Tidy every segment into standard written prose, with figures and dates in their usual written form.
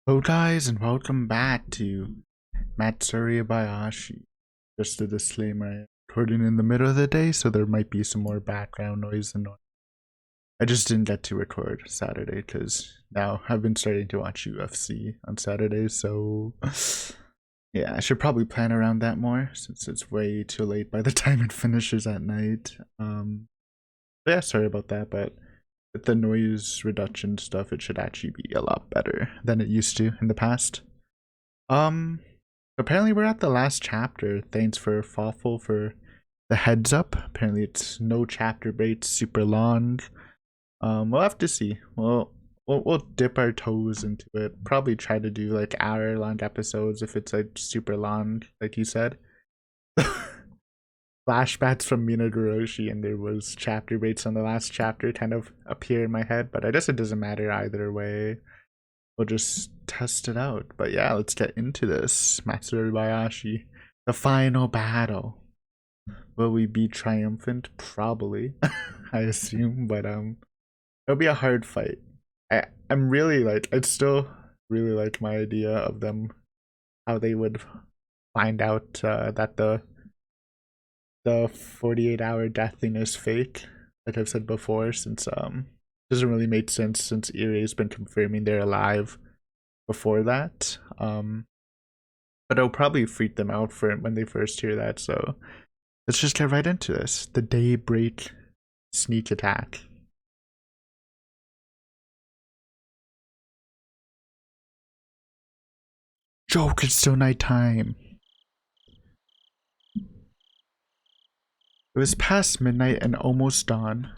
Hello guys and welcome back to Matsuribayashi. Just a disclaimer, I'm recording in the middle of the day, so there might be some more background noise and noise. I just didn't get to record Saturday because now I've been starting to watch UFC on Saturdays, so yeah, I should probably plan around that more since it's way too late by the time it finishes at night. Yeah, sorry about that, but with the noise reduction stuff, it should actually be a lot better than it used to in the past. Um, Apparently we're at the last chapter. Thanks for Fawful for the heads up. Apparently it's no chapter breaks, super long. We'll have to see. We'll dip our toes into it. Probably try to do like hour-long episodes if it's like super long, like you said. Flashbacks from Higurashi and there was chapter breaks on the last chapter kind of appear in my head, but I guess it doesn't matter either way. We'll just test it out. But yeah, let's get into this. Matsuribayashi, the final battle. Will we be triumphant? Probably, I assume, but it'll be a hard fight. I'm really like I still really like my idea of them, how they would find out that the 48-hour death thing is fake, like I've said before, since doesn't really make sense since Erie's been confirming they're alive before that. But it'll probably freak them out for when they first hear that, so let's just get right into this. The daybreak sneak attack. Joke, it's still nighttime. It was past midnight and almost dawn.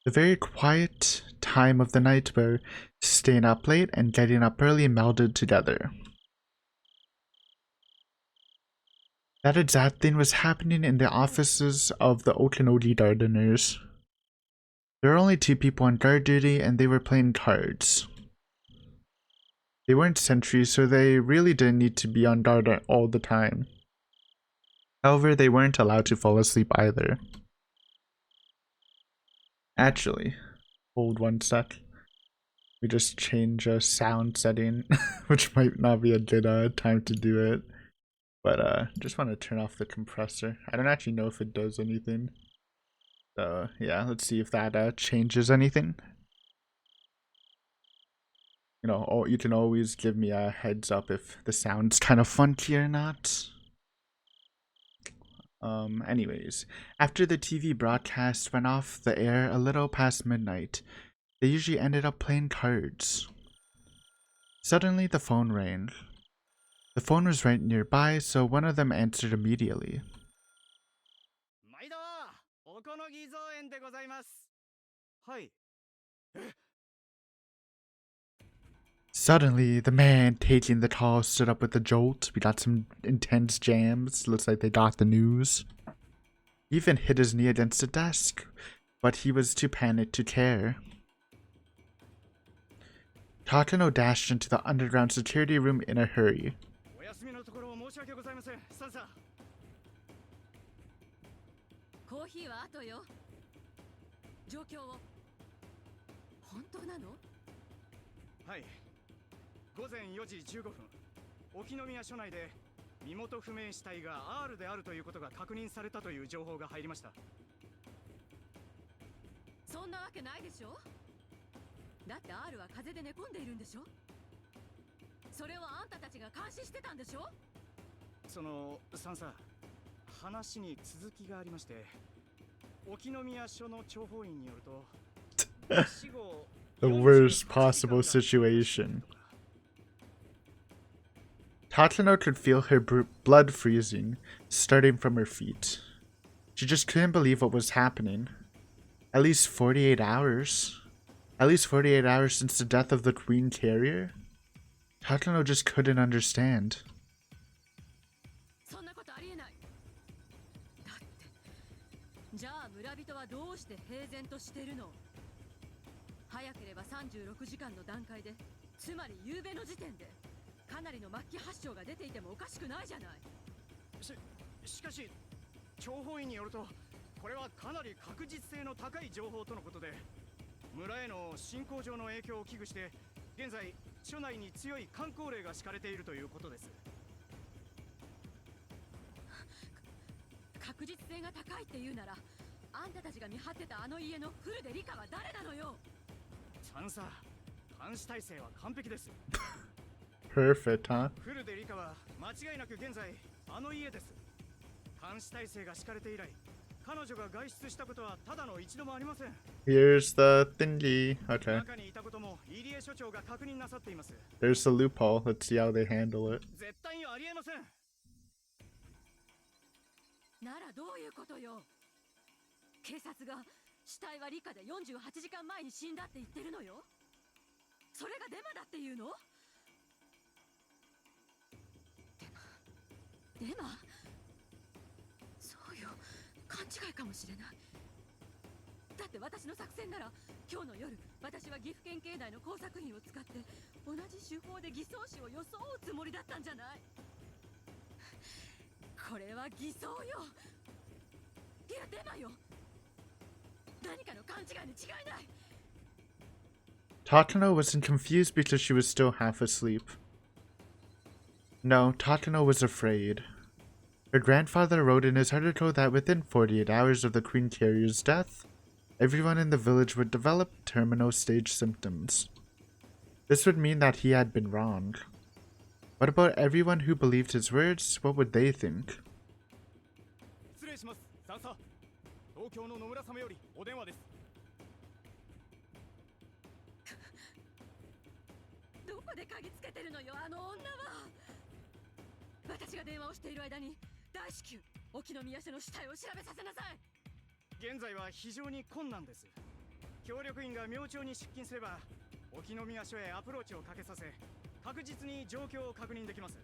The very quiet time of the night where staying up late and getting up early melded together. That exact thing was happening in the offices of the Okanodi gardeners. There were only two people on guard duty and they were playing cards. They weren't sentries, so they really didn't need to be on guard all the time. However, they weren't allowed to fall asleep either. Actually, hold one sec. We just change a sound setting, which might not be a good time to do it. But just want to turn off the compressor. I don't actually know if it does anything. So yeah, let's see if that changes anything. You know, you can always give me a heads up if the sound's kind of funky or not. Anyways, after the TV broadcast went off the air a little past midnight, they usually ended up playing cards. Suddenly, the phone rang. The phone was right nearby, so one of them answered immediately. Suddenly, the man taking the call stood up with a jolt. We got some intense jams. Looks like they got the news. He even hit his knee against the desk, but he was too panicked to care. Takano dashed into the underground security room in a hurry. R は風邪で寝込んでいるんでしょ。それはあんたたちが監視してたんでしょ。そのサンサ、話に続きがありまして、沖宮署の諜報員によると、The worst possible situation. Tatsuno could feel her blood freezing, starting from her feet. She just couldn't believe what was happening. At least 48 hours. At least 48 hours since the death of the Queen Carrier? Tatsuno just couldn't understand. 現在署内に強い観光令が敷かれているということです。確実性が高いって言うなら、あんたたちが見張ってたあの家のフルでリカは誰なのよ。チャンサー、監視体制は完璧です。Perfect, huh? フルでリカは間違いなく現在あの家です。監視体制が敷かれて以来、彼女が外出したことはただの一度もありません。 Here's the thingy. Okay. 中にいたことも入江所長が確認なさっています。 There's the loophole. Let's see how they handle it. 絶対にありえません。ならどういうことよ。警察が死体はリカで48時間前に死んだって言ってるのよ。それがデマだっていうの？デマ？そうよ、勘違いかもしれない。だって私の作戦なら、今日の夜私は岐阜県警内の工作員を使って同じ手法で偽装死を装うつもりだったんじゃない？これは偽装よ。いやデマよ。何かの勘違いに違いない。Takano wasn't confused because she was still half asleep. No, Takano was afraid. Her grandfather wrote in his article that within 48 hours of the Queen Carrier's death, everyone in the village would develop terminal stage symptoms. This would mean that he had been wrong. What about everyone who believed his words? What would they think? 失礼します。さあさあ、東京の野村様よりお電話です。どこで嗅ぎつけてるのよ、あの女は。私が電話をしている間に大至急沖宮署の死体を調べさせなさい。現在は非常に困難です。協力員が明朝に出勤すれば沖宮署へアプローチをかけさせ、確実に状況を確認できます。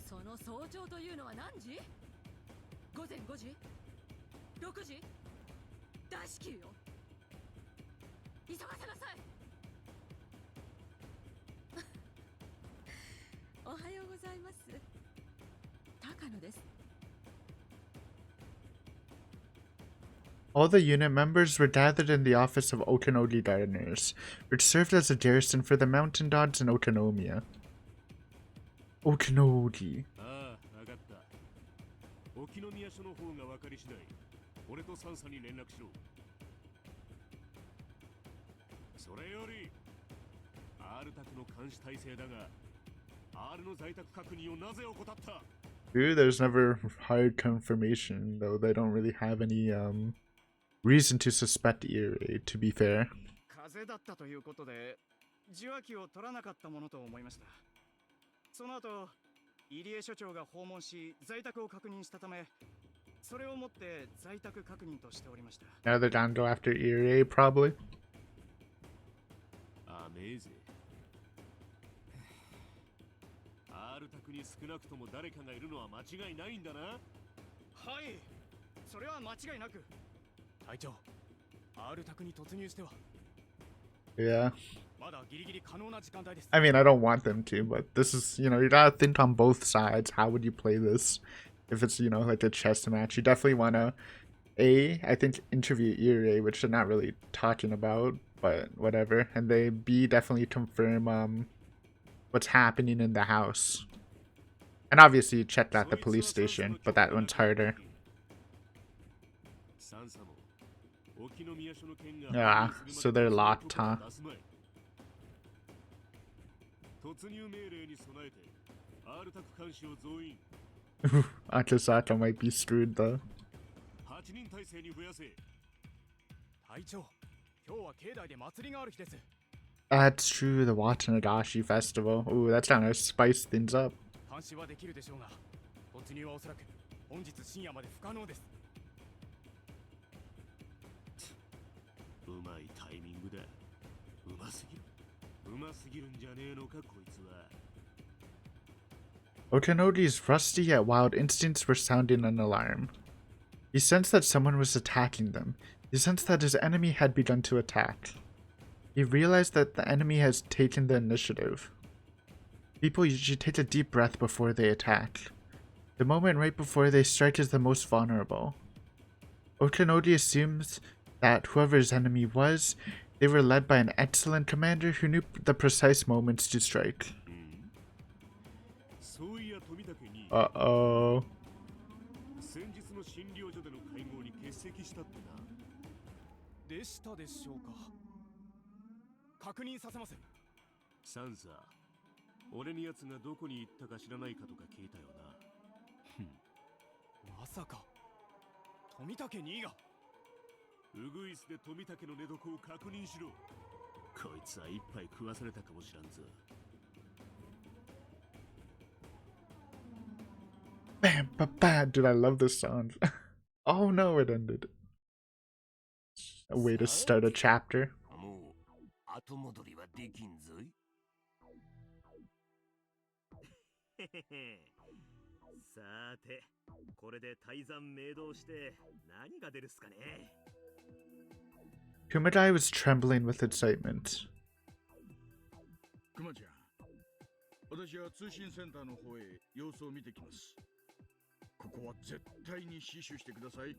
その早朝というのは何時？午前5時？6時？大至急よ。急がせなさい。おはようございます。高野です。All the unit members were gathered in the office of Okanodi Gardeners, which served as a garrison for the mountain dogs in Okinomiya. Okanodi. 沖宮署の方が分かり次第、俺とサンサに連絡しろ。それより R 宅の監視体制だが、R の在宅確認をなぜ怠った？ Dude, there's never hard confirmation, though they don't really have any reason to suspect Irie, to be fair. 風邪だったということで受話器を取らなかったものと思いました。その後入江所長が訪問し在宅を確認したため、それをもって在宅確認としておりました。 Now they're gonna go after Irie, probably. アメーゼ R 宅に少なくとも誰かがいるのは間違いないんだな。はい、それは間違いなく。隊長、 R 宅に突入しては Yeah. まだギリギリ可能な時間帯です。 I mean, I don't want them to, but this is, you know, you gotta think on both sides. How would you play this? If it's, you know, like a chess match, you definitely wanna, I think, interview Irie, which they're not really talking about, but whatever. And they, B, definitely confirm, what's happening in the house. And obviously check out the police station, but that one's harder. Yeah, so they're locked, huh? Akasaka might be screwed though. 隊長、今日は境内で祭りがある日です。 That's true, the Watanashi festival. Ooh, that's gonna spice things up. 監視はできるでしょうが、突入はおそらく本日深夜まで不可能です。うまいタイミングだ。うますぎる。うますぎるんじゃねえのかこいつは。 Okanodi's rusty yet wild instincts were sounding an alarm. He sensed that someone was attacking them. He sensed that his enemy had begun to attack. He realized that the enemy has taken the initiative. People usually take a deep breath before they attack. The moment right before they strike is the most vulnerable. Okanodi assumes that whoever his enemy was They were led by an excellent commander who knew the precise moments to strike. そういや富武に Uh-oh. 先日の診療所での会合に欠席したってな。でしたでしょうか。確認させます。サンサ、俺に奴がどこに行ったか知らないかとか聞いたよな。まさか富武兄が。ウグイスで富武の寝床を確認しろ。こいつは一杯食わされたかもしらんぞ。Bam, ba, ba. Dude, I love this song. Oh no, it ended. A way to start a chapter. もう後戻りはできんぞい。さて、これで大山明堂して何が出るっすかね。Kumadai was trembling with excitement. クマちゃん、私は通信センターの方へ様子を見てきます。ここは絶対に死守してください。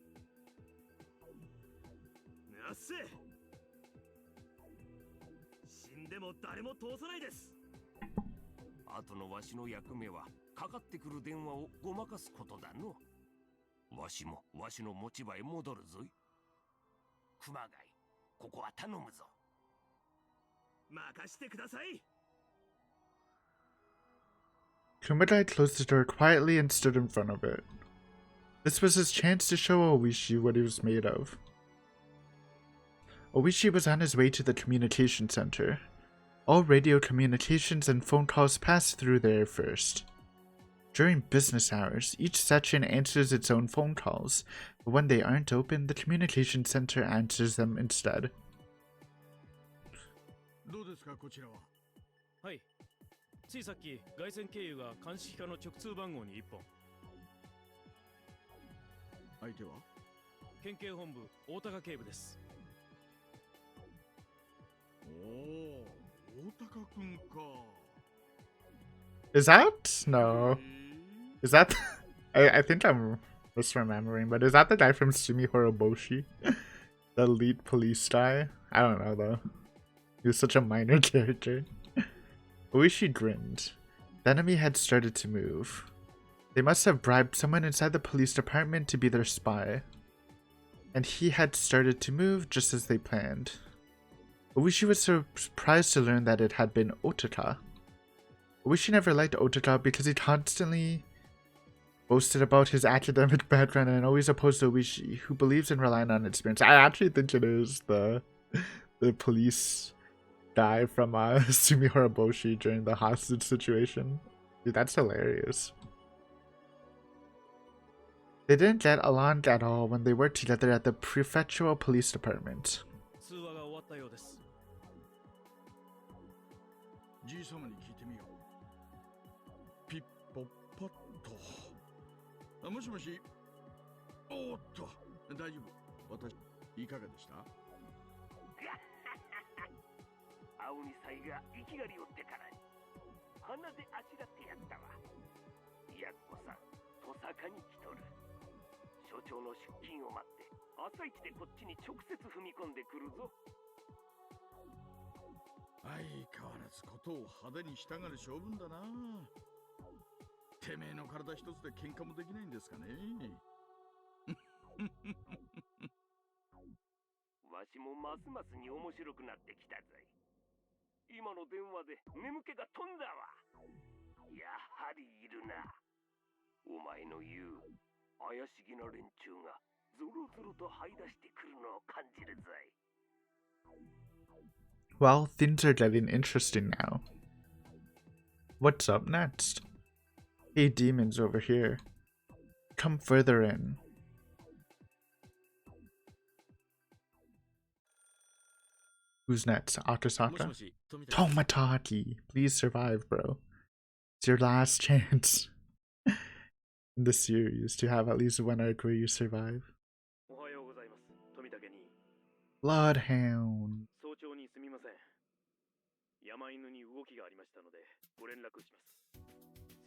なっせ。死んでも誰も通さないです。あとのわしの役目はかかってくる電話をごまかすことだの。わしもわしの持ち場へ戻るぞい。熊谷、ここは頼むぞ。任してください。Kumadai closed the door quietly and stood in front of it. This was his chance to show Oishi what he was made of. Oishi was on his way to the communication center. All radio communications and phone calls pass through there first. During business hours, each section answers its own phone calls, but when they aren't open, the communication center answers them instead. どうですか、こちらは。はい。ついさっき外線経由が鑑識課の直通番号に1本。相手は県警本部大高警部です。おお、大高くんか。Is that? No. Is that? I think I'm misremembering, but is that the guy from Sumi Horoboshi? The lead police guy? I don't know though. He was such a minor character. Oishi grinned. The enemy had started to move. They must have bribed someone inside the police department to be their spy. And he had started to move just as they planned. Oishi was surprised to learn that it had been Otaka. Oishi never liked Otaka because he constantly boasted about his academic background and always opposed Oishi, who believes in relying on experience. I actually think it is the police guy from Sumi Horoboshi during the hostage situation. Dude, that's hilarious. They didn't get along at all when they worked together at the prefectural police department. 通話が終わったようです。じいさまに聞いてみよう。ピッポッポッと。もしもし。おーっと、大丈夫。私、いかがでした？青にさいが生きがりおってからに鼻であしらってやったわ。やっこさん、とさかに来とる。所長の出勤を待って朝一でこっちに直接踏み込んでくるぞ。相変わらずことを派手にしたがる性分だな。てめえの体一つで喧嘩もできないんですかね。わしもますますに面白くなってきたぞい。今の電話で眠気が飛んだわ。やはりいるな。お前の言う怪しげな連中がゾロゾロと這い出してくるのを感じるぞい。Well, things are getting interesting now. What's up next? Hey, demons over here. Come further in. Who's next? Akasaka? Tomataki! Please survive, bro. It's your last chance in the series to have at least one arc where you survive. おはようございます。富武に。 Bloodhound. 早朝にすみません。山犬に動きがありましたのでご連絡します。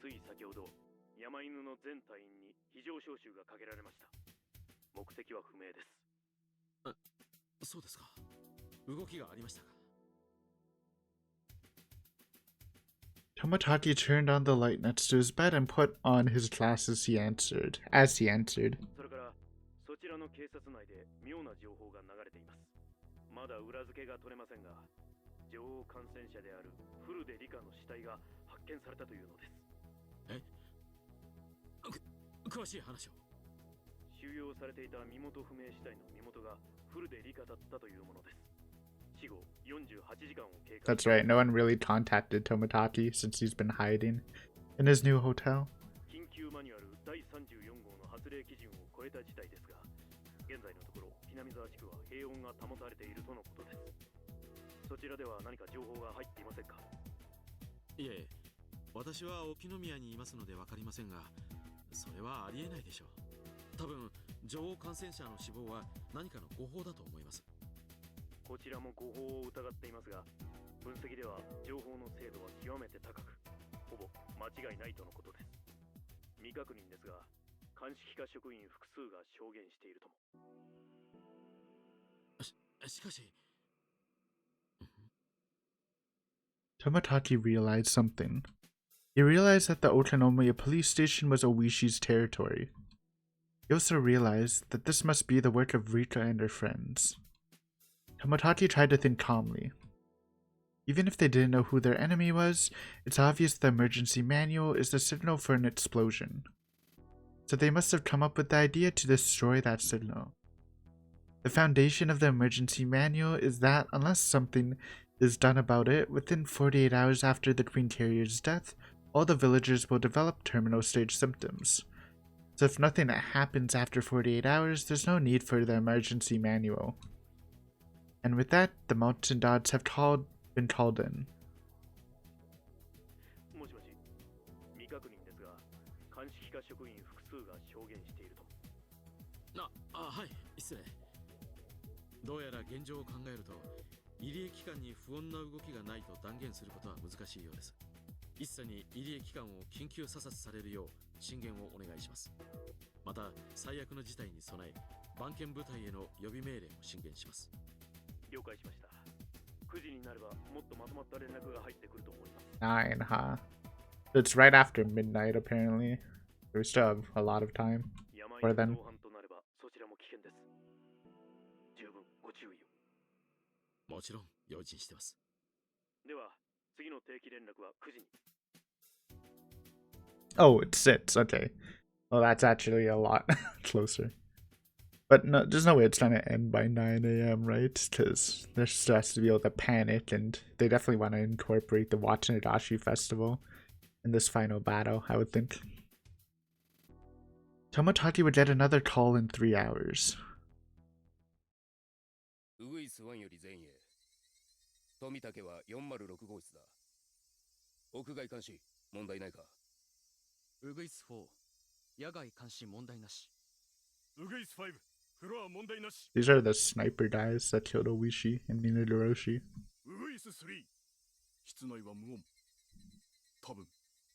つい先ほど山犬の全隊員に非常招集がかけられました。目的は不明です。そうですか。動きがありましたか？ Tomotachi turned on the light next to his bed and put on his glasses. As he answered. それからそちらの警察内で妙な情報が流れています。まだ裏付けが取れませんが、女王感染者であるフルデリカの死体が発見されたというのです。え？詳しい話を。収容されていた身元不明死体の身元がフルデリカだったというものです。死後48時間を経過。 That's right, no one really contacted Tomotachi since he's been hiding in his new hotel. 緊急マニュアル第34号の発令基準を超えた事態ですが、現在のところ南沢地区は平穏が保たれているとのことです。そちらでは何か情報が入っていませんか？いえ、私は沖宮にいますので分かりませんが、それはありえないでしょう。多分女王感染者の死亡は何かの誤報だと思います。こちらも誤報を疑っていますが、分析では情報の精度は極めて高く、ほぼ間違いないとのことです。未確認ですが、鑑識課職員複数が証言しているとも。しかし、Tomotachi realized something. He realized that the Otonomiya police station was Owishi's territory. He also realized that this must be the work of Rika and her friends. Tomotachi tried to think calmly. Even if they didn't know who their enemy was, it's obvious the emergency manual is the signal for an explosion. So they must have come up with the idea to destroy that signal. The foundation of the emergency manual is that unless something is done about it, within 48 hours after the Queen Carrier's death, all the villagers will develop terminal stage symptoms. So if nothing happens after 48 hours, there's no need for the emergency manual. And with that, the mountain gods have been called in. もしもし、未確認ですが、鑑識課職員複数が証言していると。はい、失礼。どうやら現状を考えると、入江機関に不穏な動きがないと断言することは難しいようです。一切に入江機関を緊急査察されるよう進言をお願いします。また、最悪の事態に備え、番犬部隊への予備命令も進言します。了解しました。9時になればもっとまとまった連絡が入ってくると思います。9, huh? It's right after midnight, apparently. We still have a lot of time. 山 Or に then. 同伴となればそちらも危険です。十分ご注意を。もちろん用心してます。では、次の定期連絡は9時に。Oh, it's 6. Okay. Well, that's actually a lot closer. But no, there's no way it's gonna end by 9 a.m., right? Because there still has to be able to panic, and they definitely want to incorporate the Watsunodashi festival in this final battle, I would think. Tomotachi would get another call in 3 hours. ウグイス1より前へ。富武は406号室だ。屋外監視、問題ないか。ウグイス4、野外監視問題なし。ウグイス5、フロア問題なし。 These are the sniper guys that killed Owishi and Higurashi. ウグイス3、室内は無音。多分、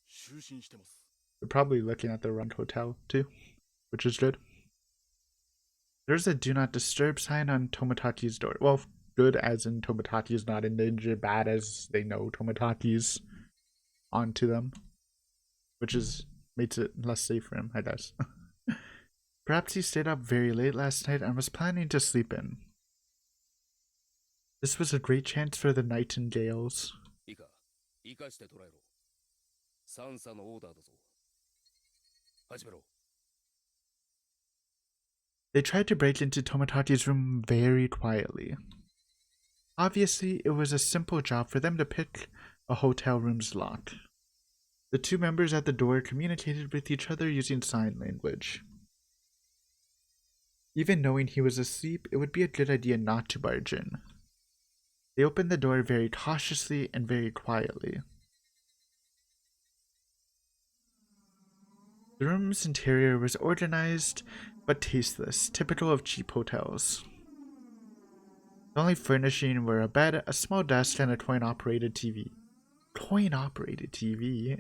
就寝してます。 They're probably looking at the run hotel too, which is good. There's a do not disturb sign on Tomotachi's door. Well, good as in Tomotachi's not in danger, bad as they know Tomotachi's onto them, which is makes it less safe for him, I guess. Perhaps he stayed up very late last night and was planning to sleep in. This was a great chance for the Nightingales. いいか、生かして捉えろ。三叉のオーダーだぞ。始めろ。 They tried to break into Tomotachi's room very quietly. Obviously, it was a simple job for them to pick a hotel room's lock. The two members at the door communicated with each other using sign language. Even knowing he was asleep, it would be a good idea not to barge in. They opened the door very cautiously and very quietly. The room's interior was organized but tasteless, typical of cheap hotels. The only furnishing were a bed, a small desk, and a coin-operated TV. Coin-operated TV?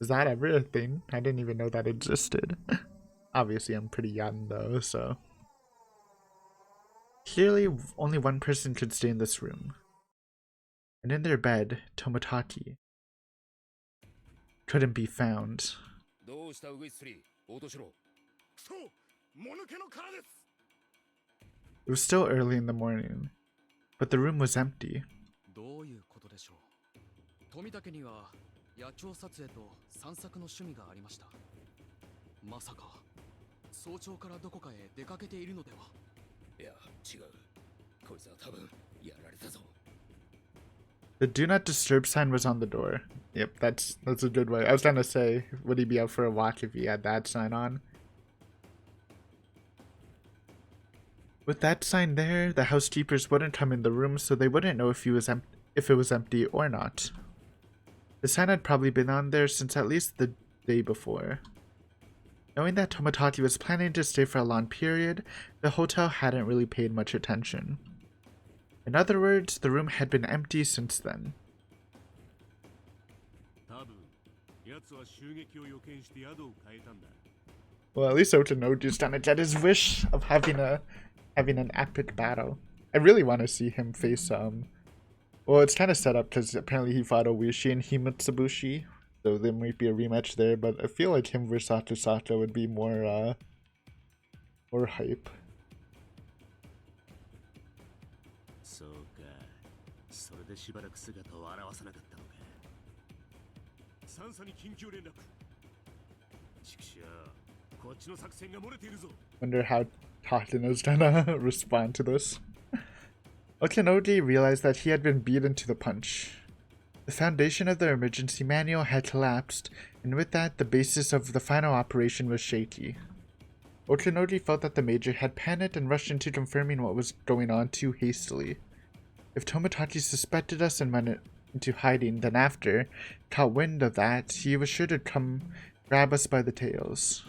Is that ever a thing? I didn't even know that existed. Obviously, I'm pretty young though, so... Clearly, only one person could stay in this room. And in their bed, Tomotaki couldn't be found. どうしたウグイス3応答しろ。そうもぬけの殻です。 It was still early in the morning, but the room was empty. どういうことでしょう。富武には野鳥撮影と散策の趣味がありました。まさか早朝からどこかへ出かけているのでは。いや違う。こいつは多分やられたぞ。 The do not disturb sign was on the door. Yep, that's a good way. I was gonna say, would he be out for a walk if he had that sign on? With that sign there, the housekeepers wouldn't come in the room, so they wouldn't know if it was empty or not. The sign had probably been on there since at least the day before. Knowing that Tomotaki was planning to stay for a long period, the hotel hadn't really paid much attention. In other words, the room had been empty since then. Well, at least Otonoji's done to get his wish of having an epic battle. I really want to see him face well, it's kind of set up because apparently he fought Owishi and Himatsubushi, so there might be a rematch there. But I feel like him versus Sato would be more hype. そうか。それでしばらく姿を現さなかったのか。三佐に緊急連絡。ちくしゃ、こっちの作戦が漏れているぞ。 Wonder how Tatsuno's gonna respond to this. Okinoji realized that he had been beaten to the punch. The foundation of the emergency manual had collapsed, and with that, the basis of the final operation was shaky. Okinoji felt that the Major had panicked and rushed into confirming what was going on too hastily. If Tomotaki suspected us and went into hiding, then after caught wind of that, he was sure to come grab us by the tails.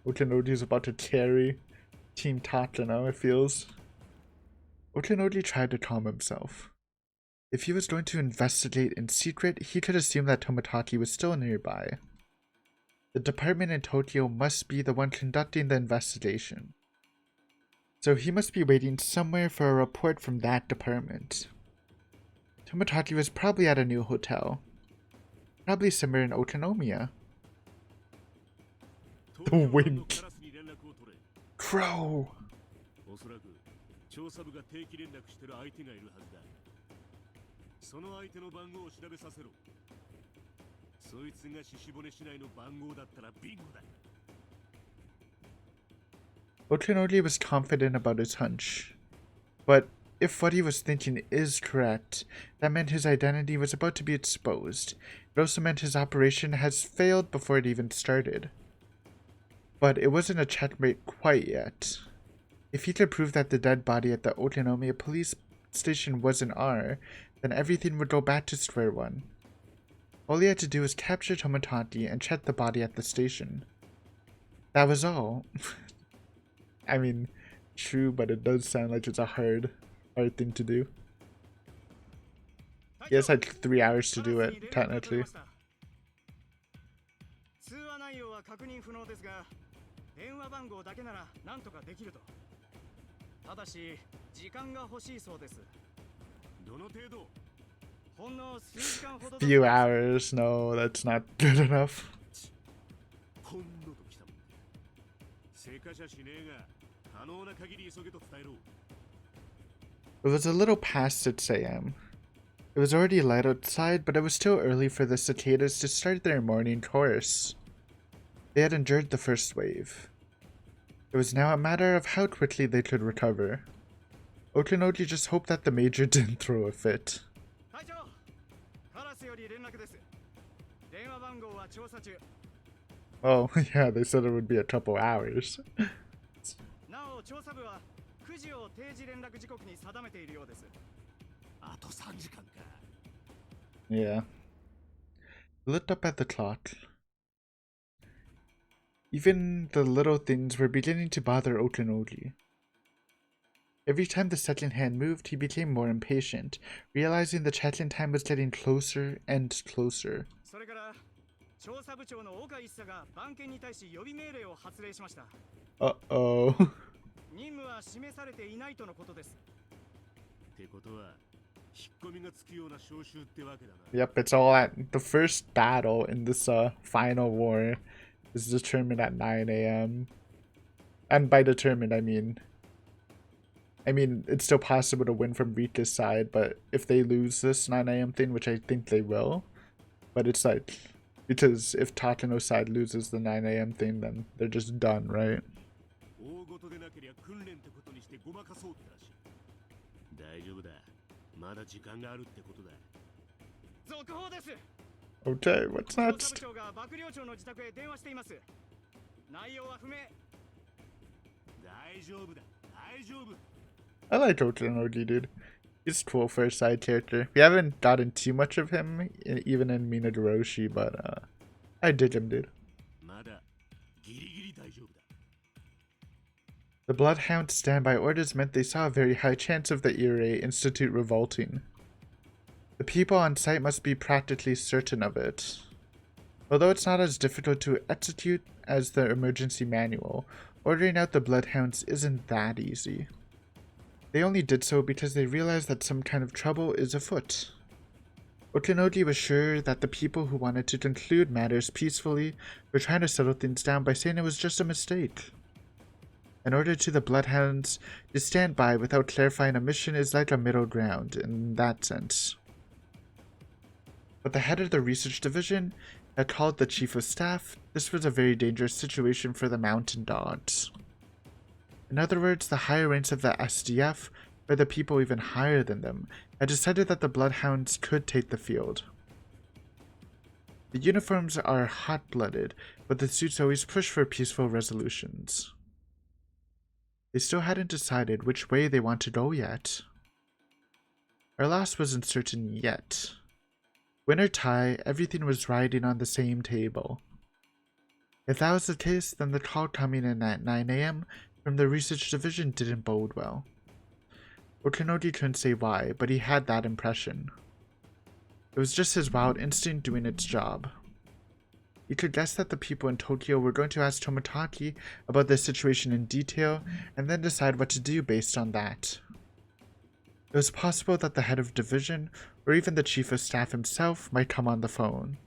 Okinoji is about to carry Team Tatsuno, it feels. Okinoji tried to calm himself. If he was going to investigate in secret, he could assume that Tomotaki was still nearby. The department in Tokyo must be the one conducting the investigation. So he must be waiting somewhere for a report from that department. Tomotaki was probably at a new hotel. Probably somewhere in Otonomiya. The wink. Crow! Okinoji was confident about his hunch. But if what he was thinking is correct, that meant his identity was about to be exposed. It also meant his operation has failed before it even started. But it wasn't a checkmate quite yet. If he could prove that the dead body at the Otonomiya police station wasn't R, then everything would go back to square one. All he had to do was capture Tomotaki and check the body at the station. That was all. I mean, true, but it does sound like it's a hard thing to do. He has like 3 hours to do it, technically. 電話番号だけならなんとかできると。ただし時間が欲しいそうです。どの程度？ほんの数時間ほど。Few hours, no, that's not good enough. ほんのと来たもん。せかしゃしねえが可能な限り急げと伝えろ。 It was a little past 6 a.m. It was already light outside, but it was still early for the cicadas to start their morning chorus. They had endured the first wave. It was now a matter of how quickly they could recover. Okinoji just hoped that the Major didn't throw a fit. Oh, yeah, they said it would be a couple hours. Yeah. He looked up at the clock. Even the little things were beginning to bother Okinoji. Every time the second hand moved, he became more impatient, realizing the check-in time was getting closer and closer. それから調査部長の岡一佐が番犬に対し予備命令を発令しました。 Uh-oh. 任務は示されていないとのことです。ってことは引っ込みがつくような招集ってわけだな。 Yep, it's all at the first battle in this final war is determined at 9 a.m. And by determined, I mean it's still possible to win from Rika's side, but if they lose this 9 a.m. thing, which I think they will, but it's like, because if Takano's side loses the 9 a.m. thing, then they're just done, right? 大事でなけりゃ訓練ってことにしてごまかそうってらしい。大丈夫だ。まだ時間があるってことだ。続報です。 Okay, what's 調査部 next? 長が幕僚長の自宅へ電話しています。内容は不明。大丈夫だ。大丈夫。 I like Otonogi, dude. He's cool for a side character. We haven't gotten too much of him, even in Higurashi, but I dig him, dude. まだギリギリ大丈夫だ。 The Bloodhound's standby orders meant they saw a very high chance of the Irei Institute revolting. The people on site must be practically certain of it. Although it's not as difficult to execute as the emergency manual, ordering out the Bloodhounds isn't that easy. They only did so because they realized that some kind of trouble is afoot. Okinogi was sure that the people who wanted to conclude matters peacefully were trying to settle things down by saying it was just a mistake. An order to the Bloodhounds to stand by without clarifying a mission is like a middle ground in that sense. But the head of the research division had called the chief of staff. This was a very dangerous situation for the mountain dogs. In other words, the higher ranks of the SDF, or the people even higher than them, had decided that the Bloodhounds could take the field. The uniforms are hot-blooded, but the suits always push for peaceful resolutions. They still hadn't decided which way they want to go yet. Our loss wasn't certain yet. Win or tie, everything was riding on the same table. If that was the case, then the call coming in at 9 a.m. from the research division didn't bode well. Okinogi couldn't say why, but he had that impression. It was just his wild instinct doing its job. He could guess that the people in Tokyo were going to ask Tomotaki about the situation in detail and then decide what to do based on that. It was possible that the head of division, or even the chief of staff himself, might come on the phone.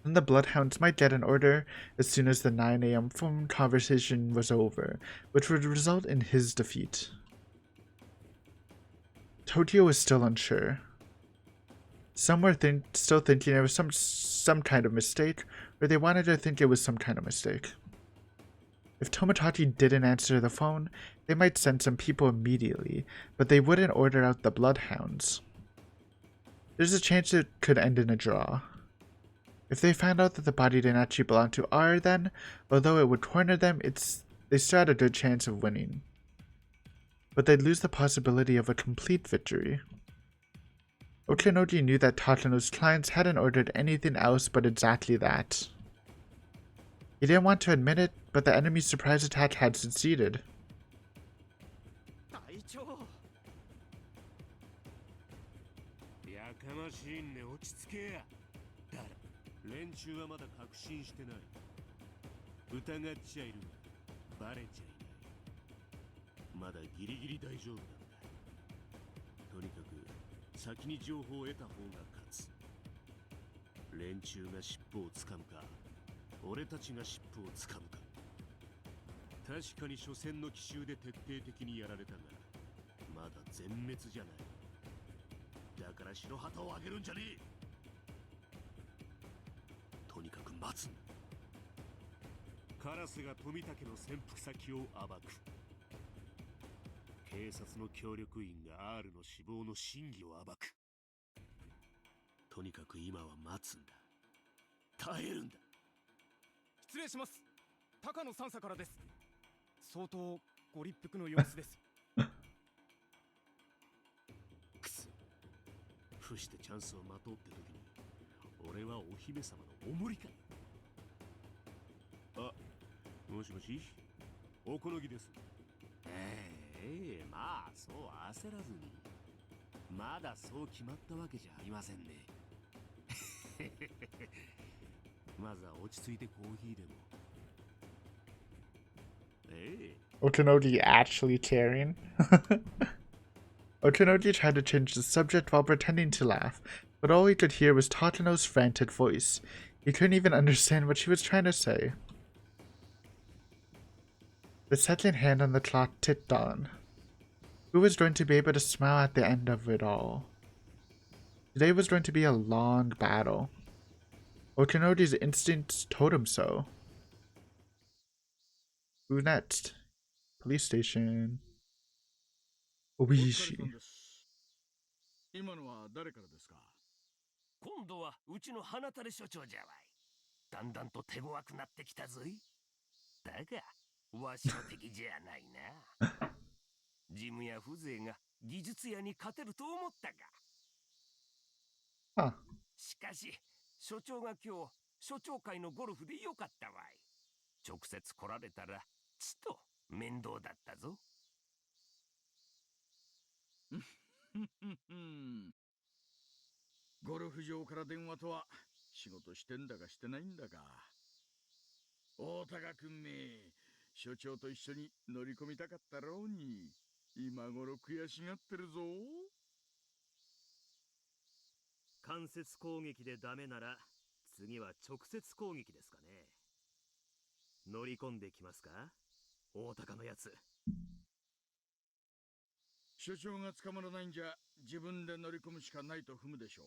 Then the Bloodhounds might get an order as soon as the 9 a.m. phone conversation was over, which would result in his defeat. Tokyo was still unsure. Some were still thinking it was some kind of mistake, or they wanted to think it was some kind of mistake. If Tomotaki didn't answer the phone, they might send some people immediately, but they wouldn't order out the Bloodhounds. There's a chance it could end in a draw. If they found out that the body didn't actually belong to R, then, although it would corner them, they still had a good chance of winning. But they'd lose the possibility of a complete victory. Okinogi knew that Takano's clients hadn't ordered anything else but exactly that. He didn't want to admit it, but the enemy's surprise attack had succeeded. 隊長。やかましいんで落ち着けや。だら、連中はまだ確信してない。疑っちゃいるが、バレちゃいない。まだギリギリ大丈夫なんだ。とにかく、先に情報を得た方が勝つ。連中が尻尾をつかむか、俺たちが尻尾をつかむか。確かに初戦の奇襲で徹底的にやられたが、まだ全滅じゃない。だから白旗を上げるんじゃねえ。とにかく待つんだ。カラスが富武の潜伏先を暴く。警察の協力員が R の死亡の真偽を暴く。とにかく今は待つんだ。耐えるんだ。失礼します。高野三佐からです。相当ご立腹の様子です。くそ。伏してチャンスを待とうって時に、俺はお姫様のおもりか。あ、もしもし、おこのぎです。まあそう焦らずに。まだそう決まったわけじゃありませんね。まずは落ち着いてコーヒーでも。ええ。 Otonoji actually caring? Otonoji tried to change the subject while pretending to laugh, but all he could hear was Tatano's frantic voice. He couldn't even understand what she was trying to say. The second hand on the clock ticked on. Who was going to be able to smile at the end of it all? Today was going to be a long battle. Otonoji's instincts told him so. Who next? Police station. お疲れさ Oishi. んです。今のは誰からですか？今度はうちの花垂れ所長じゃわい。だんだんと手強くなってきたぞい。だが、わしの敵じゃないな。事務や風情が技術屋に勝てると思ったか。Huh. しかし、所長が今日、所長会のゴルフでよかったわい。直接来られたら、ちと面倒だったぞ。ゴルフ場から電話とは仕事してんだかしてないんだか。大高くんめ、所長と一緒に乗り込みたかったろうに、今頃悔しがってるぞ。間接攻撃でダメなら次は直接攻撃ですかね。乗り込んできますか、大高のやつ。所長が捕まらないんじゃ自分で乗り込むしかないと踏むでしょ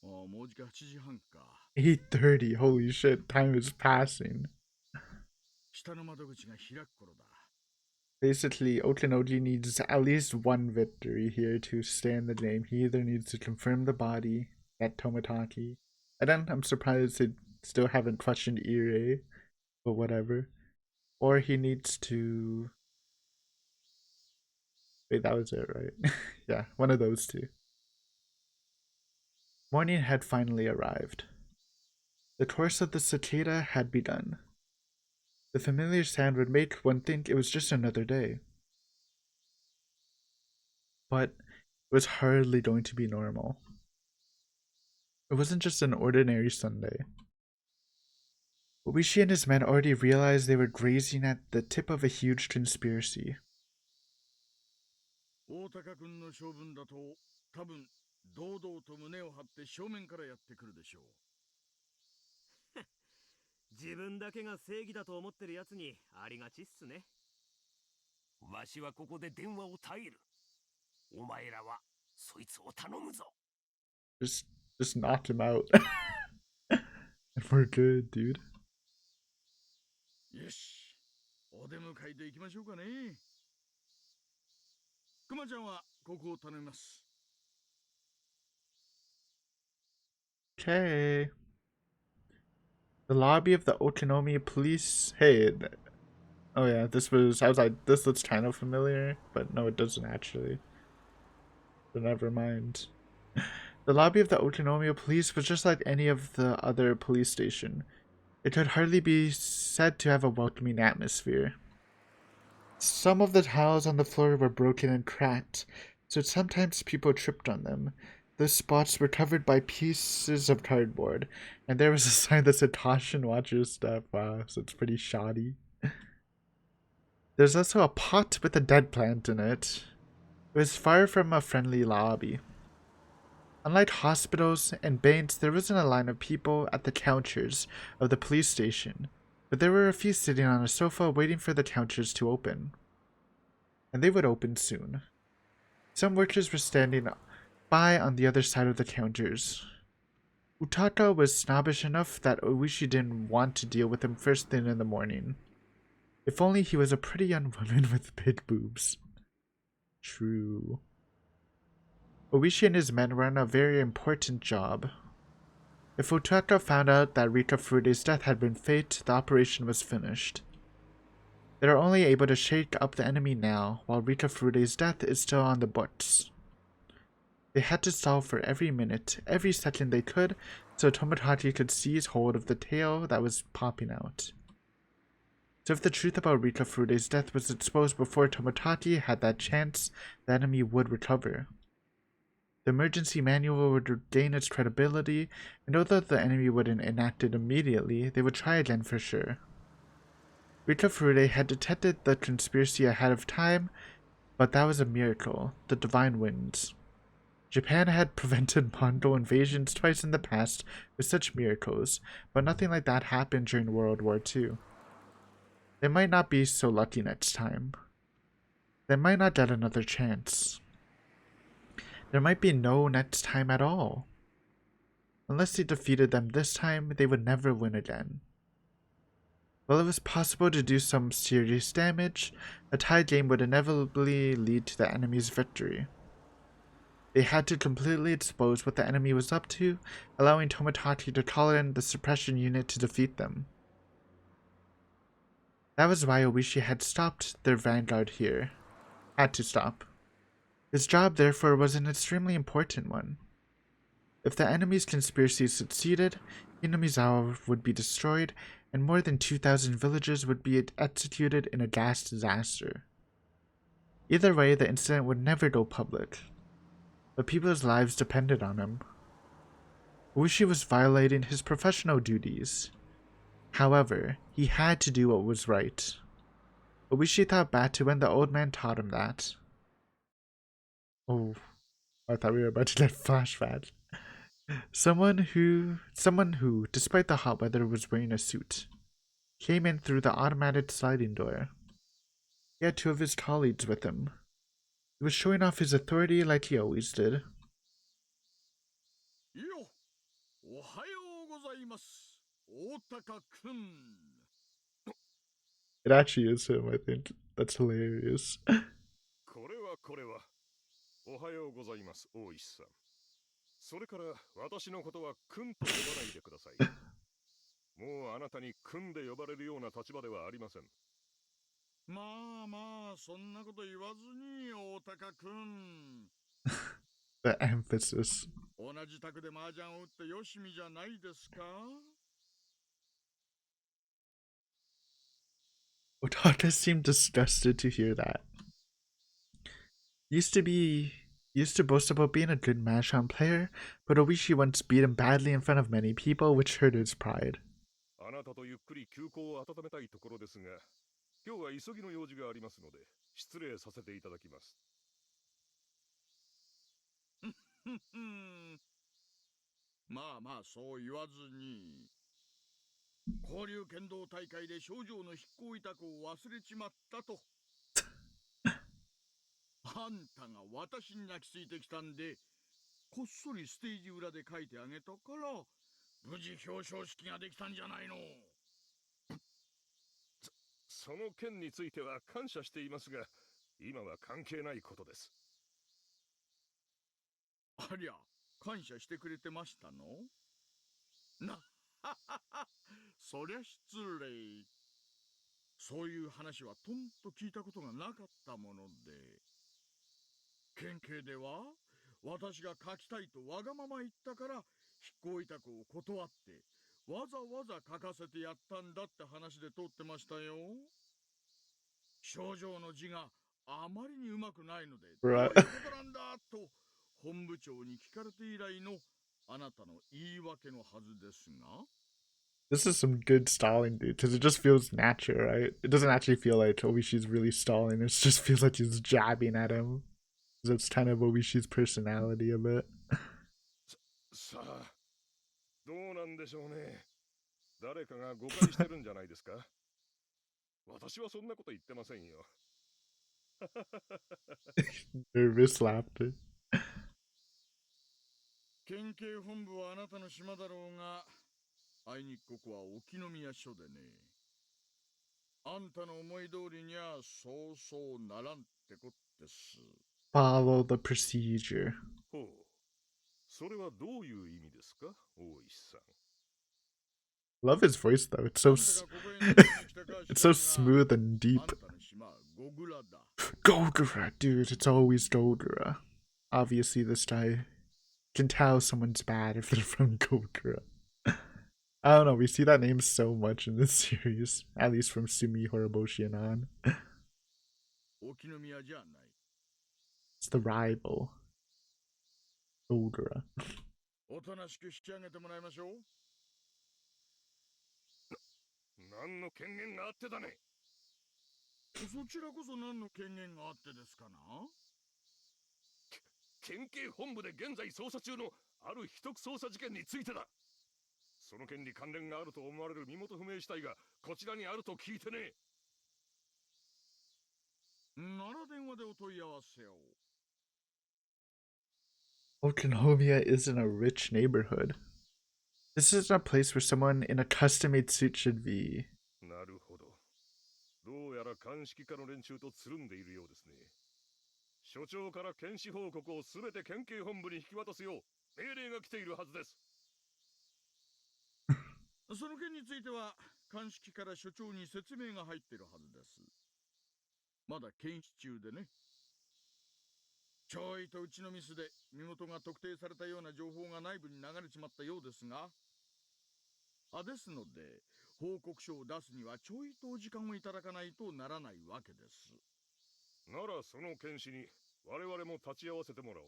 う。ああ、もうじか8時半か。8:30. Holy shit, time is passing. 下の窓口が開く頃だ。Basically, Otonoji needs at least one victory here to stay in the game. He either needs to confirm the body at Toмотaki, and then I'm surprised they still haven't questioned Ire, but whatever. Or he needs to... Wait, that was it, right? Yeah, one of those two. Morning had finally arrived. The course of the cicada had begun. The familiar sound would make one think it was just another day. But it was hardly going to be normal. It wasn't just an ordinary Sunday. Oishi and his men already realized they were grazing at the tip of a huge conspiracy. 大高君の性分だと多分堂々と胸を張って正面からやってくるでしょう。自分だけが正義だと思ってるやつにありがちっすね。わしはここで電話を耐える。お前らはそいつを頼むぞ。Just knock him out. And we're good, dude. よし、お出迎えで行きましょうかね。クマちゃんはここを頼みます。Okay. The lobby of the Otonomi police. Hey, oh yeah, this was. I was like, this looks kind of familiar, but no, it doesn't actually. But never mind. The lobby of the Otonomi police was just like any of the other police station. It could hardly be said to have a welcoming atmosphere. Some of the tiles on the floor were broken and cracked, so sometimes people tripped on them. Those spots were covered by pieces of cardboard, and there was a sign that said "Caution, watch your step." Wow, so it's pretty shoddy. There's also a pot with a dead plant in it. It was far from a friendly lobby. Unlike hospitals and banks, there wasn't a line of people at the counters of the police station, but there were a few sitting on a sofa waiting for the counters to open. And they would open soon. Some workers were standing by on the other side of the counters. Utaka was snobbish enough that Oishi didn't want to deal with him first thing in the morning. If only he was a pretty young woman with big boobs. True. Oishi and his men were on a very important job. If Utaka found out that Rika Furude's death had been fate, the operation was finished. They are only able to shake up the enemy now, while Rika Furude's death is still on the books. They had to solve for every minute, every second they could, so Tomodachi could seize hold of the tail that was popping out. So if the truth about Rika Furude's death was exposed before Tomodachi had that chance, the enemy would recover. The emergency manual would regain its credibility, and although the enemy wouldn't enact it immediately, they would try again for sure. Rika Furude had detected the conspiracy ahead of time, but that was a miracle, the divine winds. Japan had prevented Mongol invasions twice in the past with such miracles, but nothing like that happened during World War II. They might not be so lucky next time. They might not get another chance. There might be no next time at all. Unless they defeated them this time, they would never win again. While it was possible to do some serious damage, a tie game would inevitably lead to the enemy's victory. They had to completely expose what the enemy was up to, allowing Tomodachi to call in the suppression unit to defeat them. That was why Oishi had stopped their vanguard here. Had to stop. His job, therefore, was an extremely important one. If the enemy's conspiracy succeeded, Hinamizawa would be destroyed, and more than 2,000 villagers would be executed in a gas disaster. Either way, the incident would never go public. The people's lives depended on him. Oishi was violating his professional duties. However, he had to do what was right. Oishi thought back to when the old man taught him that. Oh, I thought we were about to get flashback. Someone who, despite the hot weather, was wearing a suit, came in through the automated sliding door. He had two of his colleagues with him. He was showing off his authority like he always did. Yo, ohayo gozaimasu, Otaka-kun. It actually is him, I think. That's hilarious. これはこれは。おはようございます、大石さん。それから私のことは君と呼ばないでください。もうあなたに君で呼ばれるような立場ではありません。まあまあ、そんなこと言わずに、大高くん。The emphasis. 同じ宅で麻雀を打ってよしみじゃないですか? Otaka seemed disgusted to hear that. Used to boast about being a good Mashon player, but Oishi once beat him badly in front of many people, which hurt his pride. あなたとゆっくり休校を温めたいところですが、今日は急ぎの用事がありますので、失礼させていただきます。まあまあ、そう言わずに。交流剣道大会で少女の筆行委託を忘れちまったと。あんたが私に泣きついてきたんで、こっそりステージ裏で書いてあげたから、無事表彰式ができたんじゃないの。その件については感謝していますが、今は関係ないことです。ありゃ、感謝してくれてましたの？なそりゃ失礼。そういう話はとんと聞いたことがなかったもので。県警では私が書きたいとわがまま言ったから筆行委託を断ってわざわざ書かせてやったんだって話で通ってましたよ。症状の字があまりにうまくないのでどういうことなんだと本部長に聞かれて以来のあなたの言い訳のはずですが。This is some good stalling, dude, because it just feels natural, right? It doesn't actually feel like Oishi's really stalling, it just feels like he's jabbing at him. That's kind of Oishi's personality a bit. さあ、どうなんでしょうね。誰かが誤解してるんじゃないですか。私はそんなこと言ってませんよ。Nervous laughter. 県警本部はあなたの島だろうが、あいにくここは沖宮署でね。あんたの思い通りにはそうそうならんってこってす。Follow the procedure. ほう。それはどういう意味ですか、大石さん。Love his voice though. It's so it's so smooth and deep. Gogura, dude. It's always Gogura. Obviously, this guy can tell someone's bad if they're from Gogura. I don't know. We see that name so much in this series, at least from Sumi Horoboshi and on. It's the rival. Odora. おとなしく引き上げてもらいましょう。何の権限があってだね。そちらこそ何の権限があってですかな。県警本部で現在捜査中のある秘匿捜査事件についてだ。その件に関連があると思われる身元不明死体がこちらにあると聞いてね。なら電話でお問い合わせを。Okinawa isn't a rich neighborhood. This isn't a place where someone in a custom-made suit should be. なるほど。どうやら鑑識課の連中とつるんでいるようですね。所長から検視報告をすべて県警本部に引き渡すよう命令が来ているはずです。その件については鑑識から所長に説明が入っているはずです。まだ検視中でね。ちょいとうちのミスで身元が特定されたような情報が内部に流れちまったようですが、ですので報告書を出すにはちょいとお時間をいただかないとならないわけです。ならその検視に我々も立ち会わせてもらおう。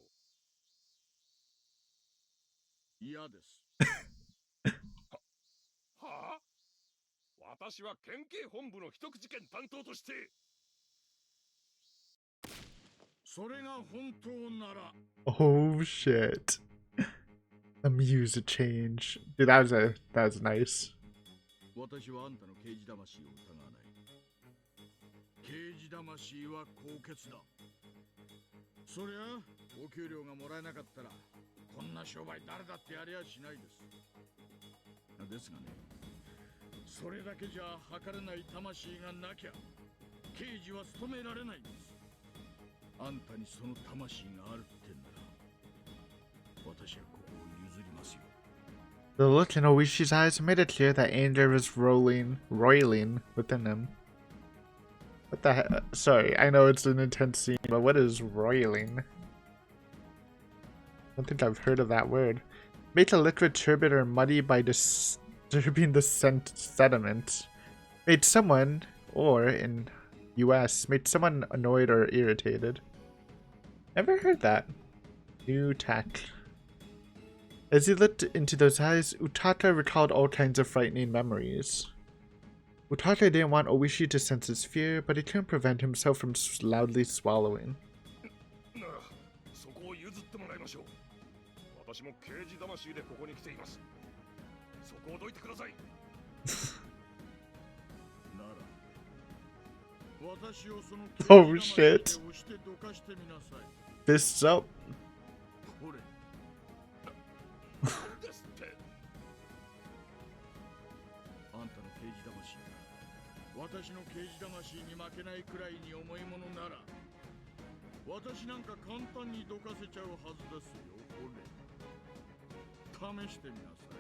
嫌です。はあ？私は県警本部の秘匿事件担当として。それが本当なら。Oh shit. The music change. Dude, that was nice. 私はあんたの刑事魂を疑わない。刑事魂は高潔だ。そりゃお給料がもらえなかったらこんな商売誰だってやりゃしないです。ですがね、それだけじゃ測れない魂がなきゃ刑事は務められないんです。あんたにその魂があるってんなら私はここを譲りますよ。The look in Oishi's eyes made it clear that anger was roiling within him. What the heck? Sorry, I know it's an intense scene, but what is roiling? I don't think I've heard of that word. Make a liquid turbid or muddy by disturbing the sediment. Made someone, or in US, made someone annoyed or irritated. Never heard that. New tech. As he looked into those eyes, Utaka recalled all kinds of frightening memories. Utaka didn't want Oishi to sense his fear, but he couldn't prevent himself from loudly swallowing. ならそこを譲ってもらいましょう。私も刑事魂でここに来ています。そこをどいてください。なら私をその Oh shit. 押してどかしてみなさい。 Fists up. ほれ。ですって。あんたの刑事魂が私の刑事魂に負けないくらいに重いものなら私なんか簡単にどかせちゃうはずですよ。ほれ試してみなさ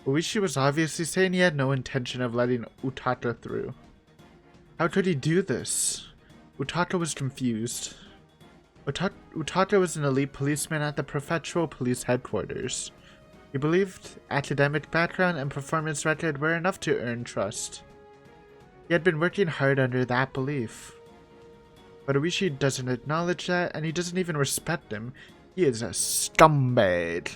い。 Oishi was obviously saying he had no intention of letting Utaka through. How could he do this? Utaka was confused. Utaka was an elite policeman at the Prefectural Police Headquarters. He believed academic background and performance record were enough to earn trust. He had been working hard under that belief. But Oishi doesn't acknowledge that, and he doesn't even respect him. He is a scumbag.